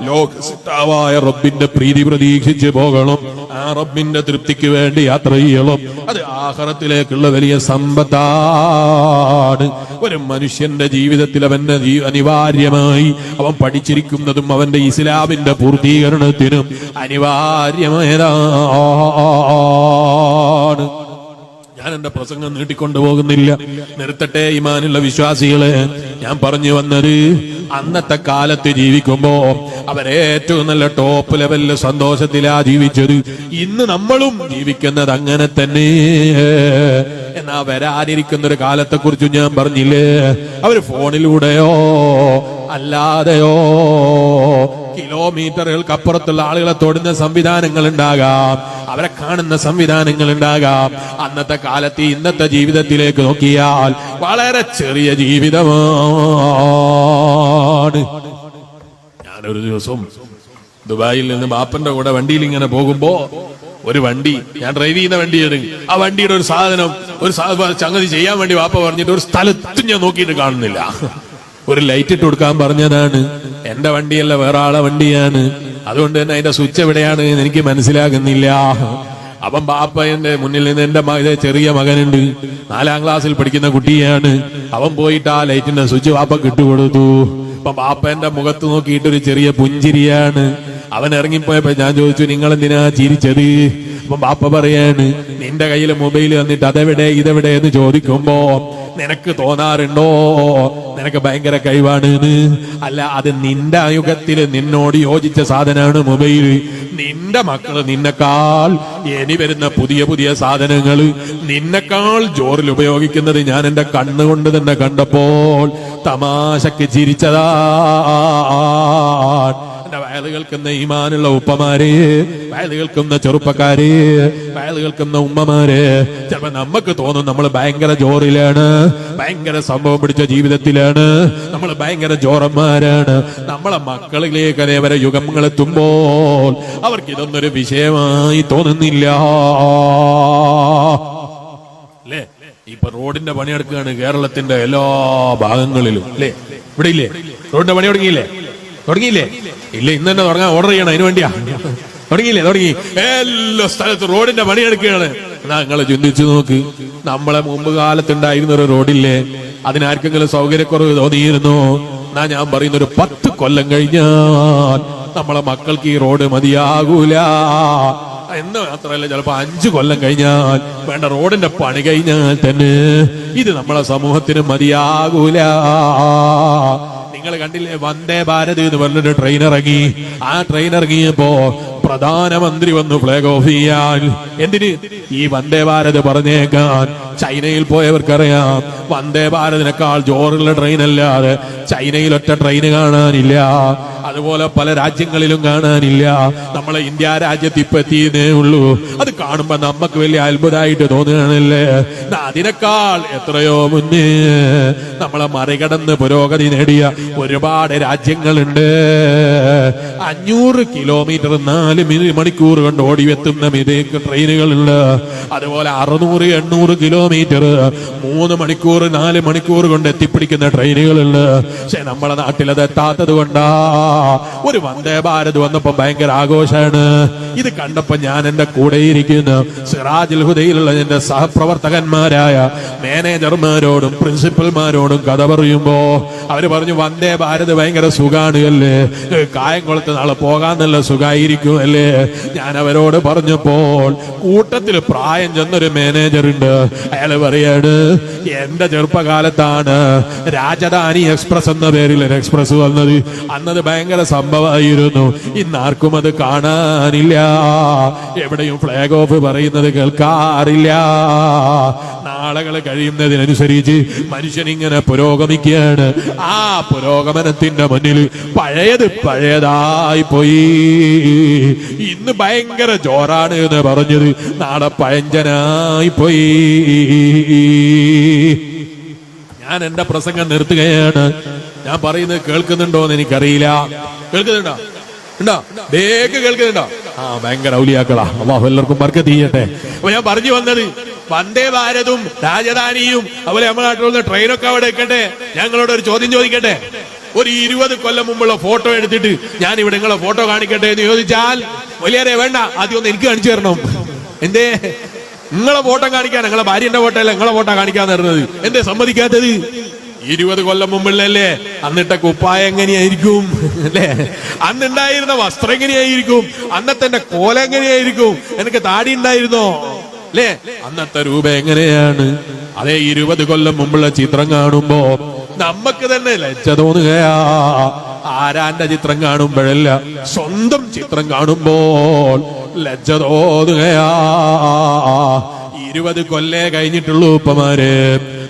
ലോകസിട്ടാവായ റബ്ബിന്റെ പ്രീതി പ്രതീക്ഷിച്ച് പോകണം. ആ റബ്ബിന്റെ തൃപ്തിക്ക് വേണ്ടി യാത്ര ചെയ്യണം. അത് ആഖിറത്തിലേക്കുള്ള വലിയ സമ്പത്താണ്. ഒരു മനുഷ്യന്റെ ജീവിതത്തിൽ അവന്റെ അനിവാര്യമായി അവൻ പഠിച്ചിരിക്കുന്നതും അവന്റെ ഇസ്ലാമിന്റെ പൂർത്തീകരണത്തിനും അനിവാര്യമായതാണ്. ഞാൻ എന്റെ പ്രസംഗം നീട്ടിക്കൊണ്ടുപോകുന്നില്ല, നിർത്തട്ടെ. ഈമാനുള്ള വിശ്വാസികളെ, ഞാൻ പറഞ്ഞു വന്നത്, അന്നത്തെ കാലത്ത് ജീവിക്കുമ്പോ അവരേറ്റവും നല്ല ടോപ്പ് ലെവലില് സന്തോഷത്തിലാ ജീവിച്ചത്. ഇന്ന് നമ്മളും ജീവിക്കുന്നത് അങ്ങനെ തന്നെ. എന്നാ വരാനിരിക്കുന്ന ഒരു കാലത്തെ കുറിച്ച് ഞാൻ പറഞ്ഞില്ലേ? അവര് ഫോണിലൂടെയോ അല്ലാതെയോ കിലോമീറ്ററുകൾക്കപ്പുറത്തുള്ള ആളുകളെ തൊടുന്ന സംവിധാനങ്ങൾ ഉണ്ടാകാം, അവരെ കാണുന്ന സംവിധാനങ്ങൾ ഉണ്ടാകാം. അന്നത്തെ കാലത്ത് ഇന്നത്തെ ജീവിതത്തിലേക്ക് നോക്കിയാൽ വളരെ ചെറിയ ജീവിതമാണ്. ഞാനൊരു ദിവസം ദുബായിൽ നിന്ന് ബാപ്പന്റെ കൂടെ വണ്ടിയിൽ ഇങ്ങനെ പോകുമ്പോ ഒരു വണ്ടി, ഞാൻ ഡ്രൈവ് ചെയ്യുന്ന വണ്ടിയാണ്, ആ വണ്ടിയുടെ ഒരു സാധനം, ഒരു സംഗതി ചെയ്യാൻ വേണ്ടി ബാപ്പ പറഞ്ഞിട്ട് ഒരു സ്ഥലത്ത് ഞാൻ നോക്കിയിട്ട് കാണുന്നില്ല. ഒരു ലൈറ്റ് ഇട്ട് കൊടുക്കാൻ പറഞ്ഞതാണ്. എന്റെ വണ്ടിയല്ല, വേറെ ആളെ വണ്ടിയാണ്. അതുകൊണ്ട് തന്നെ അതിന്റെ സ്വിച്ച് എവിടെയാണ് എന്ന് എനിക്ക് മനസ്സിലാകുന്നില്ല. അപ്പം ബാപ്പ എന്റെ മുന്നിൽ നിന്ന്, എന്റെ ചെറിയ മകനുണ്ട്, 4ാം ക്ലാസ്സിൽ പഠിക്കുന്ന കുട്ടിയാണ്. അവൻ പോയിട്ട് ആ ലൈറ്റിന്റെ സ്വിച്ച് ബാപ്പക്ക് ഇട്ടുകൊടുത്തു. അപ്പൊ ബാപ്പ എന്റെ മുഖത്ത് നോക്കിയിട്ടൊരു ചെറിയ പുഞ്ചിരിയാണ്. അവൻ ഇറങ്ങിപ്പോയപ്പോ ഞാൻ ചോദിച്ചു, നിങ്ങൾ എന്തിനാ ചിരിച്ചത്? അപ്പൊ ബാപ്പ പറയാണ്, നിന്റെ കയ്യിൽ മൊബൈൽ വന്നിട്ട് അതെവിടെ ഇതെവിടെ എന്ന് ചോദിക്കുമ്പോ നിനക്ക് തോന്നാറുണ്ടോ നിനക്ക് ഭയങ്കര കഴിവാണ്? അല്ല, അത് നിന്റെ യുഗത്തില് നിന്നോട് യോജിച്ച സാധനമാണ് മൊബൈൽ. നിന്റെ മക്കള് നിന്നെക്കാൾ ഇനി വരുന്ന പുതിയ പുതിയ സാധനങ്ങൾ നിന്നെക്കാൾ ജോറിൽ ഉപയോഗിക്കുന്നത് ഞാൻ എന്റെ കണ്ണുകൊണ്ട് തന്നെ കണ്ടപ്പോൾ തമാശക്ക് ചിരിച്ചതാ. വയല് കേൾക്കുന്ന ഈമാനുള്ള ഉപ്പമാരെ, വയല് കേൾക്കുന്ന ചെറുപ്പക്കാരെ, വയല് കേൾക്കുന്ന ഉമ്മമാരെ, ചിലപ്പോ നമുക്ക് തോന്നും നമ്മൾ ഭയങ്കര ജോറിലാണ്, ഭയങ്കര സംഭവം പിടിച്ച ജീവിതത്തിലാണ്, നമ്മൾ ഭയങ്കര ജോറന്മാരാണ്. നമ്മളെ മക്കളിലേക്ക് അതേവരെ യുഗങ്ങൾ എത്തുമ്പോൾ അവർക്ക് ഇതൊന്നൊരു വിഷയമായി തോന്നുന്നില്ല, അല്ലേ? ഇപ്പൊ റോഡിന്റെ പണിയെടുക്കുകയാണ് കേരളത്തിന്റെ എല്ലാ ഭാഗങ്ങളിലും, അല്ലേ? ഇവിടെ ഇല്ലേ റോഡിന്റെ പണി തുടങ്ങിയില്ലേ? ഇല്ല, ഇന്ന് തന്നെ തുടങ്ങാൻ ഓർഡർ ചെയ്യണം. അതിനു വേണ്ടിയാ തുടങ്ങി. എല്ലാ സ്ഥലത്തും റോഡിന്റെ പണിയെടുക്കുകയാണ്. എന്നാ നിങ്ങൾ ചിന്തിച്ചു നോക്ക്, നമ്മളെ മുമ്പ് കാലത്തുണ്ടായിരുന്ന ഒരു റോഡില്ലേ, അതിനാർക്കെങ്കിലും സൗകര്യക്കുറവ് തോന്നിയിരുന്നു? എന്നാ ഞാൻ പറയുന്ന ഒരു 10 കൊല്ലം കഴിഞ്ഞാൽ നമ്മളെ മക്കൾക്ക് ഈ റോഡ് മതിയാകൂല എന്ന് മാത്രമല്ല, ചിലപ്പോ 5 കൊല്ലം കഴിഞ്ഞാൽ വേണ്ട റോഡിന്റെ പണി കഴിഞ്ഞാൽ തന്നെ ഇത് നമ്മളെ സമൂഹത്തിന് മതിയാകൂല. നിങ്ങൾ കണ്ടില്ലേ, വന്ദേ ഭാരത് എന്ന് പറഞ്ഞൊരു ട്രെയിൻ ഇറങ്ങി. ആ ട്രെയിൻ ഇറങ്ങിയപ്പോ പ്രധാനമന്ത്രി വന്നു ഫ്ലാഗ് ഓഫ് ചെയ്യാൻ. എന്തിന്? ഈ വന്ദേ ഭാരത് പറഞ്ഞേക്കാൻ. ചൈനയിൽ പോയവർക്കറിയാം, വന്ദേ ഭാരതിനേക്കാൾ ജോറുള്ള ട്രെയിൻ അല്ലാതെ ചൈനയിൽ ഒറ്റ ട്രെയിൻ കാണാനില്ല. അതുപോലെ പല രാജ്യങ്ങളിലും കാണാനില്ല. നമ്മളെ ഇന്ത്യ രാജ്യത്ത് ഇപ്പൊ എത്തിയതേ ഉള്ളൂ. അത് കാണുമ്പോ നമുക്ക് വലിയ അത്ഭുതമായിട്ട് തോന്നുകയാണല്ലേ. അതിനേക്കാൾ എത്രയോ മുന്നേ നമ്മളെ മറികടന്ന് പുരോഗതി നേടിയ ഒരുപാട് രാജ്യങ്ങളുണ്ട്. 500 കിലോമീറ്റർ 4 മണിക്കൂർ കൊണ്ട് ഓടിയെത്തുന്ന മിതേക്ക് ട്രെയിനുകളുണ്ട്. അതുപോലെ 600-800 കിലോമീറ്റർ 3 മണിക്കൂർ 4 മണിക്കൂർ കൊണ്ട് എത്തിപ്പിടിക്കുന്ന ട്രെയിനുകളുണ്ട്. പക്ഷെ നമ്മളെ നാട്ടിൽ അത് എത്താത്തത് കൊണ്ടാ ഒരു വന്ദേ ഭാരത് വന്നപ്പോ ഭയങ്കര ആഘോഷാണ്. ഇത് കണ്ടപ്പോ ഞാൻ എന്റെ കൂടെ ഇരിക്കുന്ന സിറാജുൽ ഹുദയിലുള്ള എന്റെ സഹപ്രവർത്തകന്മാരായ മാനേജർമാരോടും പ്രിൻസിപ്പൽമാരോടും കഥ പറയുമ്പോ അവര് പറഞ്ഞു, വന്ദേ ഭാരത് ഭയങ്കര സുഖാണ് അല്ലേ, കായംകുളത്ത് കൊടുത്ത് നാളെ പോകാൻ നല്ല സുഖമായിരിക്കും അല്ലേ? ഞാൻ അവരോട് പറഞ്ഞപ്പോൾ കൂട്ടത്തിൽ പ്രായം ചെന്നൊരു മാനേജർ ഉണ്ട്. അയാള് പറയാണ്, എന്റെ ചെറുപ്പകാലത്താണ് രാജധാനി എക്സ്പ്രസ് എന്ന പേരിൽ ഒരു എക്സ്പ്രസ് വന്നത്. അന്നത് ഭയങ്കര സംഭവമായിരുന്നു. ഇന്നാർക്കും അത് കാണാനില്ല. എവിടെയും ഫ്ലാഗ് ഓഫ് പറയുന്നത് കേൾക്കാറില്ല. നാളുകൾ കഴിയുന്നതിനനുസരിച്ച് മനുഷ്യൻ ഇങ്ങനെ പുരോഗമിക്കുകയാണ്. ആ പുരോഗമനത്തിന്റെ മുന്നിൽ പഴയത് പഴയതായി പോയി. ഇന്ന് ഭയങ്കര ജോറാണ് എന്ന് പറഞ്ഞത് നാളെ പഴഞ്ചനായി പോയി. ഞാൻ എന്റെ പ്രസംഗം നിർത്തുകയാണ്. ഞാൻ പറയുന്നത് കേൾക്കുന്നുണ്ടോ എന്ന് എനിക്കറിയില്ല. കേൾക്കുന്നുണ്ടോ? ഉണ്ടോ? ബേക്ക് കേൾക്കുന്നുണ്ടോ? ഭയങ്കര ഔലിയാക്കളാ. അല്ലാഹു എല്ലാവർക്കും ബർക്കത്ത് ചെയ്യട്ടെ. അപ്പൊ ഞാൻ പറഞ്ഞു വന്നത്, വന്ദേ ഭാരതും രാജധാനിയും അതുപോലെ നമ്മുടെ നാട്ടിലുള്ള ട്രെയിനൊക്കെ അവിടെ വെക്കട്ടെ. ഞങ്ങളോട് ഒരു ചോദ്യം ചോദിക്കട്ടെ. ഒരു 20 കൊല്ലം മുമ്പുള്ള ഫോട്ടോ എടുത്തിട്ട് ഞാൻ ഇവിടെ നിങ്ങളെ ഫോട്ടോ കാണിക്കട്ടെ എന്ന് ചോദിച്ചാൽ വലിയേറെ വേണ്ട, ആദ്യം ഒന്ന് എനിക്ക് കാണിച്ചു തരണം. എന്തേ നിങ്ങളെ ഫോട്ടോ കാണിക്കാൻ? നിങ്ങളെ ഭാര്യന്റെ ഫോട്ടോ അല്ല, നിങ്ങളെ ഫോട്ടോ കാണിക്കാൻ തരുന്നത്. എന്തേ സമ്മതിക്കാത്തത്? 20 കൊല്ലം മുമ്പുള്ളല്ലേ? അന്നിട്ട കുപ്പായ എങ്ങനെയായിരിക്കും അല്ലേ? അന്നുണ്ടായിരുന്ന വസ്ത്രം എങ്ങനെയായിരിക്കും? അന്നത്തെ കോല എങ്ങനെയായിരിക്കും? എനിക്ക് താടി ഉണ്ടായിരുന്നോ അല്ലേ? അന്നത്തെ രൂപ എങ്ങനെയാണ്? അതേ 20 കൊല്ലം മുമ്പുള്ള ചിത്രം കാണുമ്പോ നമുക്ക് തന്നെ ലജ്ജ തോന്നുകയാ. ആരാന്റെ ചിത്രം കാണുമ്പോഴല്ല, സ്വന്തം ചിത്രം കാണുമ്പോൾ ലജ്ജ തോന്നുകയാ. 20 കൊല്ലേ കഴിഞ്ഞിട്ടുള്ളൂ ഉപ്പമാരെ,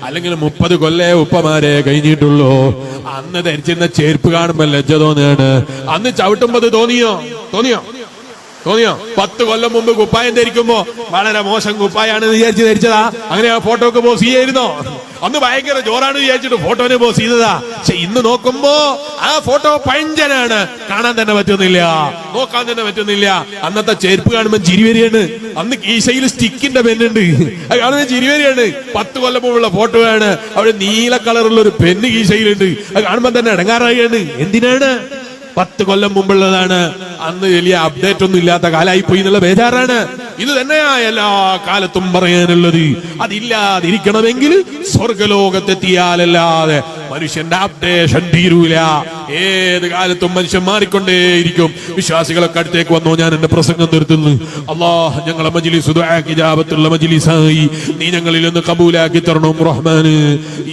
അല്ലെങ്കിൽ 30 കൊല്ലേ ഉപ്പമാരെ കഴിഞ്ഞിട്ടുള്ളൂ. അന്ന് ധരിച്ചിരുന്ന ചെരുപ്പ് കാണുമ്പോ ലജ്ജ തോന്നുകയാണ്. അന്ന് ചവിട്ടുമ്പോ തോന്നിയോ? 10 കൊല്ലം മുമ്പ് കുപ്പായം ധരിക്കുമ്പോ വളരെ മോശം കുപ്പായാണെന്ന് വിചാരിച്ച് ധരിച്ചതാ? അങ്ങനെ ആ ഫോട്ടോക്ക് പോസ് ചെയ്യായിരുന്നോ? അന്ന് ഭയങ്കര ജോറാണ് വിചാരിച്ചിട്ട് ഫോട്ടോനെ പോസ് ചെയ്തതാ. പക്ഷെ ഇന്ന് നോക്കുമ്പോ ആ ഫോട്ടോ പഴഞ്ചനാണ്. കാണാൻ തന്നെ പറ്റുന്നില്ല, നോക്കാൻ തന്നെ പറ്റുന്നില്ല. അന്നത്തെ ചെരുപ്പ് കാണുമ്പോ ചിരി വരികയാണ്. അന്ന് കീശയിൽ സ്റ്റിക്കിന്റെ പെന്നുണ്ട്, അത് കാണുന്ന ചിരി വരികയാണ്. 10 കൊല്ലം മുമ്പുള്ള ഫോട്ടോ ആണ്. അവിടെ നീല കളറുള്ള ഒരു പെണ്ണ് കീശയിലുണ്ട്, അത് കാണുമ്പോ തന്നെ ഇടങ്ങാറായാണ്. എന്തിനാണ്? 10 കൊല്ലം മുമ്പുള്ളതാണ്. അന്ന് വലിയ അപ്ഡേറ്റ് ഒന്നും ഇല്ലാത്ത കാലായി പോയി എന്നുള്ള ബേജാറാണ്. ഇത് തന്നെയാ എല്ലാ കാലത്തും പറയാനുള്ളത്. അതില്ലാതിരിക്കണമെങ്കിൽ സ്വർഗലോകത്തെത്തിയാലല്ലാതെ മനുഷ്യന്റെ അപ്ഡേഷൻ തീരൂല. ഏത് കാലത്തും മനുഷ്യൻ മാറിക്കൊണ്ടേയിരിക്കും. വിശ്വാസികളൊക്കെ അടുത്തേക്ക് വന്നോ, ഞാൻ എന്റെ പ്രസംഗം നിർത്തുന്നു. അല്ലാഹ് ഞങ്ങളെ മജ്ലിസ് ദുആക്ക് ഇജാബത്തുള്ള മജ്ലിസായി നീ ഞങ്ങളിൽ നിന്ന് കബൂലാക്കി തരണം റഹ്മാന്.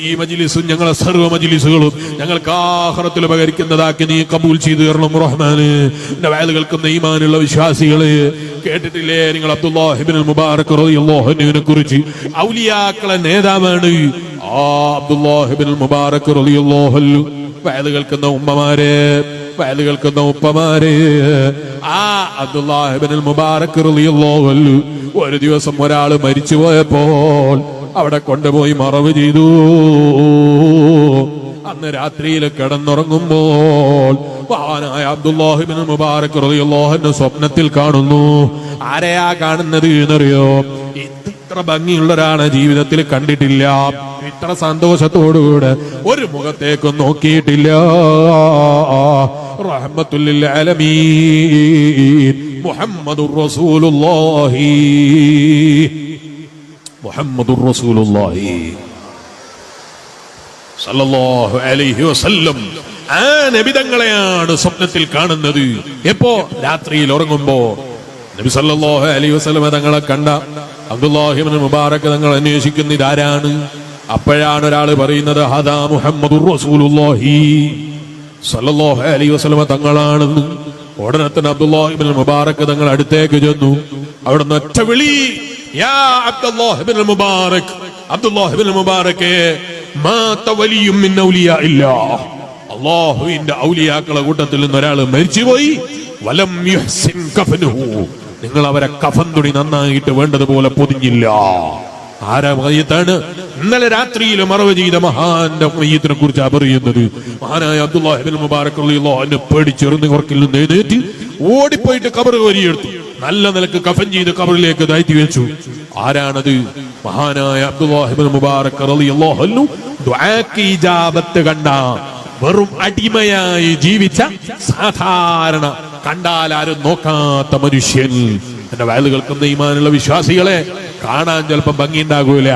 ഈ മജ്ലിസും ഞങ്ങളെ സർവ്വ മജ്ലിസുകളും ഞങ്ങൾക്ക് ആഖിറത്തിൽ ഉപകരിക്കുന്നതാക്കി നീ കബൂൽ ചെയ്തു തരണം റഹ്മാന്. എന്റെ വയല് കേൾക്കുന്ന ഈമാനുള്ള വിശ്വാസികളെ, കേട്ടിട്ടില്ലേ നിങ്ങൾ അബ്ദുല്ലാഹി ഇബ്നുൽ മുബാറക് റളിയല്ലാഹു അൻഹുവിനെ കുറിച്ച്? ഔലിയാക്കളെ നേതാവാണ് ആ അബ്ദുല്ലാഹി ഇബ്നുൽ മുബാറക് റളിയല്ലാഹു അൻഹു. വയല് കേൾക്കുന്ന ഉമ്മമാരെ, വയല് കേൾക്കുന്ന ഉപ്പമാരെ, ആ അബ്ദുല്ലാഹി ഇബ്നുൽ മുബാറക് റളിയല്ലാഹു അൻഹു ഒരു ദിവസം ഒരാൾ മരിച്ചു പോയപ്പോൾ അവിടെ കൊണ്ടുപോയി മറവ് ചെയ്തു. അന്ന് രാത്രിയിൽ കിടന്നുറങ്ങുമ്പോൾ മഹാനായ അബ്ദുല്ലാഹി ഇബ്നുൽ മുബാറക് റളിയല്ലാഹു അൻഹു സ്വപ്നത്തിൽ കാണുന്നു. ആരെയാ കാണുന്നത് എന്നറിയോ? ഇത്ര ഭംഗിയുള്ള ഒരാളെ ജീവിതത്തിൽ കണ്ടിട്ടില്ല. ഇത്ര സന്തോഷത്തോടുകൂടെ ഒരു മുഖത്തേക്കും നോക്കിയിട്ടില്ല. റഹ്മത്തുൽ ലിൽ ആലമീൻ മുഹമ്മദുർ റസൂലുള്ളാഹി, മുഹമ്മദുർ റസൂലുള്ളാഹി സല്ലല്ലാഹു അലൈഹി വസല്ലം. ആ നബി തങ്ങളെയാണ് സ്വപ്നത്തിൽ കാണുന്നത്. എപ്പോ? രാത്രിയിൽ ഉറങ്ങുമ്പോ. നബി സല്ലല്ലാഹു അലൈഹി വസല്ലം തങ്ങളെ കണ്ട അബ്ദുല്ലാഹി ഇബ്നുൽ മുബാറക് തങ്ങൾ അന്വേഷിക്കുന്ന ഇതാരാണ്? അപ്പോഴാണ് ഒരാൾ പറയുന്നത് ഹദാ മുഹമ്മദുർ റസൂലുള്ളാഹി സല്ലല്ലാഹു അലൈഹി വസല്ലം തങ്ങളാണെന്ന്. ഉടനെ തന്നെ അബ്ദുല്ലാഹി ഇബ്നുൽ മുബാറക് തങ്ങൾ അടുത്തേക്ക് ചെന്നു. അവിടുന്ന് ഒറ്റ വിളി, യാ അബ്ദുല്ലാഹി ഇബ്നുൽ മുബാറക്, അബ്ദുല്ലാഹി ഇബ്നുൽ മുബാറക്, മാത വലിയ്യും മിൻ ഔലിയാഇല്ലാഹ്, അല്ലാഹുവിന്റെ ഔലിയാക്കളെ കൂട്ടത്തിൽ നിന്ന് ഒരാൾ മരിച്ചുപോയി. വലം യുഹ്സിൻ കഫനുഹു, നിങ്ങൾ അവരെ കഫൻ തുണി നന്നായിട്ട് വേണ്ടതുപോലെ പൊതിഞ്ഞില്ല. ആരാ മയ്യിത്താണ്? ഇന്നലെ രാത്രിയിൽ മറവ് ചെയ്ത മഹാന്റെ മയ്യിത്തിനെ കുറിച്ചാ പറയുന്നത്. മഹാനായ അബ്ദുല്ലാഹി ഇബ്നുൽ മുബാറക് റളിയല്ലാഹു അൻഹു പേടിച്ചെറിഞ്ഞ് ഉറക്കിൽ നിന്ന് എഴുന്നേറ്റ് ഓടിപ്പോയിട്ട് ഖബർ കോരിയെടുത്തു. നല്ല നിലക്ക് കഫൻ ചെയ്ത് ഖബറിലേക്ക് താഴ്ത്തി വെച്ചു. ആരാണത്? മഹാനായ അബ്ദുല്ലാഹി ഇബ്നുൽ മുബാറക് റളിയല്ലാഹു അൻഹു ദുആക്ക് ഇജാബത്ത് കണ്ട, വെറും അടിമയായി ജീവിച്ച, സാധാരണ കണ്ടാൽ ആരും നോക്കാത്ത മനുഷ്യൻ. എന്റെ വയല് കേൾക്കുന്ന ഈമാനുള്ള വിശ്വാസികളെ, കാണാൻ ചിലപ്പോ ഭംഗി ഉണ്ടാകൂല,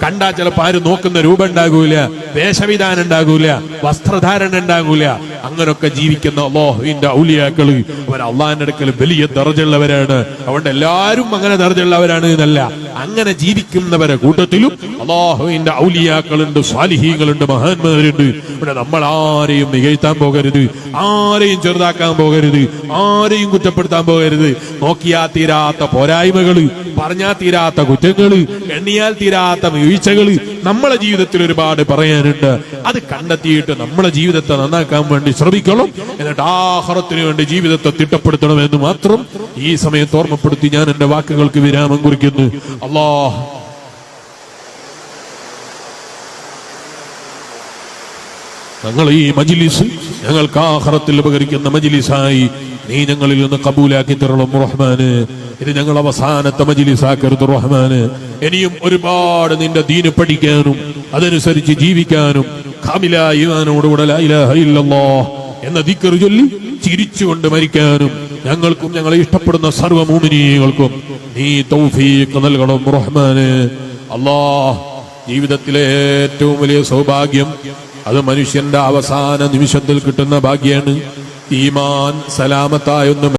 കണ്ടാൽ ചിലപ്പോ ആരും നോക്കുന്ന രൂപം ഉണ്ടാകൂല, വേഷവിധാനം ഉണ്ടാകൂല, വസ്ത്രധാരണ ഉണ്ടാകൂല. അങ്ങനൊക്കെ ജീവിക്കുന്ന അല്ലാഹുവിന്റെ ഔലിയാക്കള് അവർ അള്ളാഹിന്റെ അടുക്കൽ വലിയ ദർജയുള്ളവരാണ്. അതുകൊണ്ട് എല്ലാവരും അങ്ങനെ ദർജയുള്ളവരാണ് എന്നല്ല, അങ്ങനെ ജീവിക്കുന്നവരെ കൂട്ടത്തിലും അല്ലാഹുവിന്റെ ഔലിയാക്കളുണ്ട്, സ്വാലിഹീങ്ങളുണ്ട്, മഹാന്മാരുണ്ട്. ഇവിടെ നമ്മൾ ആരെയും മികഴ്ത്താൻ പോകരുത്, ആരെയും ചെറുതാക്കാൻ പോകരുത്, ആരെയും കുറ്റപ്പെടുത്താൻ പോകരുത്. നോക്കിയാൽ തീരാത്ത പോരായ്മകള്, പറഞ്ഞാൽ തീരാത്ത കുറ്റങ്ങള്, എണ്ണിയാൽ തീരാത്ത വീഴ്ചകള് നമ്മളെ ജീവിതത്തിൽ ഒരുപാട് പറയാനുണ്ട്. അത് കണ്ടെത്തിയിട്ട് നമ്മളെ ജീവിതത്തെ നന്നാക്കാൻ വേണ്ടി ശ്രമിക്കണം. എന്നിട്ട് ആഖിറത്തിന് വേണ്ടി ജീവിതത്തെ തിട്ടപ്പെടുത്തണമെന്ന് മാത്രം ഈ സമയത്ത് ഓർമ്മപ്പെടുത്തി ഞാൻ എന്റെ വാക്കുകൾക്ക് വിരാമം കുറിക്കുന്നു. അല്ലാഹ് ഞങ്ങൾ ഈ മജ്ലിസ് ഞങ്ങൾക്ക് ആഖിറത്തിൽ ഉപകരിക്കുന്ന മജ്ലിസായി നീ ഞങ്ങളിൽ നിന്ന് കബൂലാക്കി തരണം റഹ്മാന്. ഇത് ഞങ്ങൾ അവസാനത്തെ മജ്ലിസാക്കരുത് റഹ്മാന്. ഇനിയും ഒരുപാട് നിന്റെ ദീന് പഠിക്കാനും അതനുസരിച്ച് ജീവിക്കാനും കാമിലായ ഈമാനോടുകൂടെ ലാ ഇലാഹ ഇല്ലല്ലാഹ് എന്ന ദിക്ർ ചൊല്ലി ചിരിച്ചുകൊണ്ട് മരിക്കാനും ഞങ്ങൾക്കും ഞങ്ങളെ ഇഷ്ടപ്പെടുന്ന സർവ്വ മുഅ്മിനീങ്ങൾക്കും നീ തൗഫീഖ് നൽകണം റഹ്മാന്. അല്ലാഹ് ജീവിതത്തിലെ ഏറ്റവും വലിയ സൗഭാഗ്യം അത് മനുഷ്യന്റെ അവസാന നിമിഷത്തിൽ കിട്ടുന്ന ഭാഗ്യാണ്. ഈമാൻ സലാമത്തായൊന്നും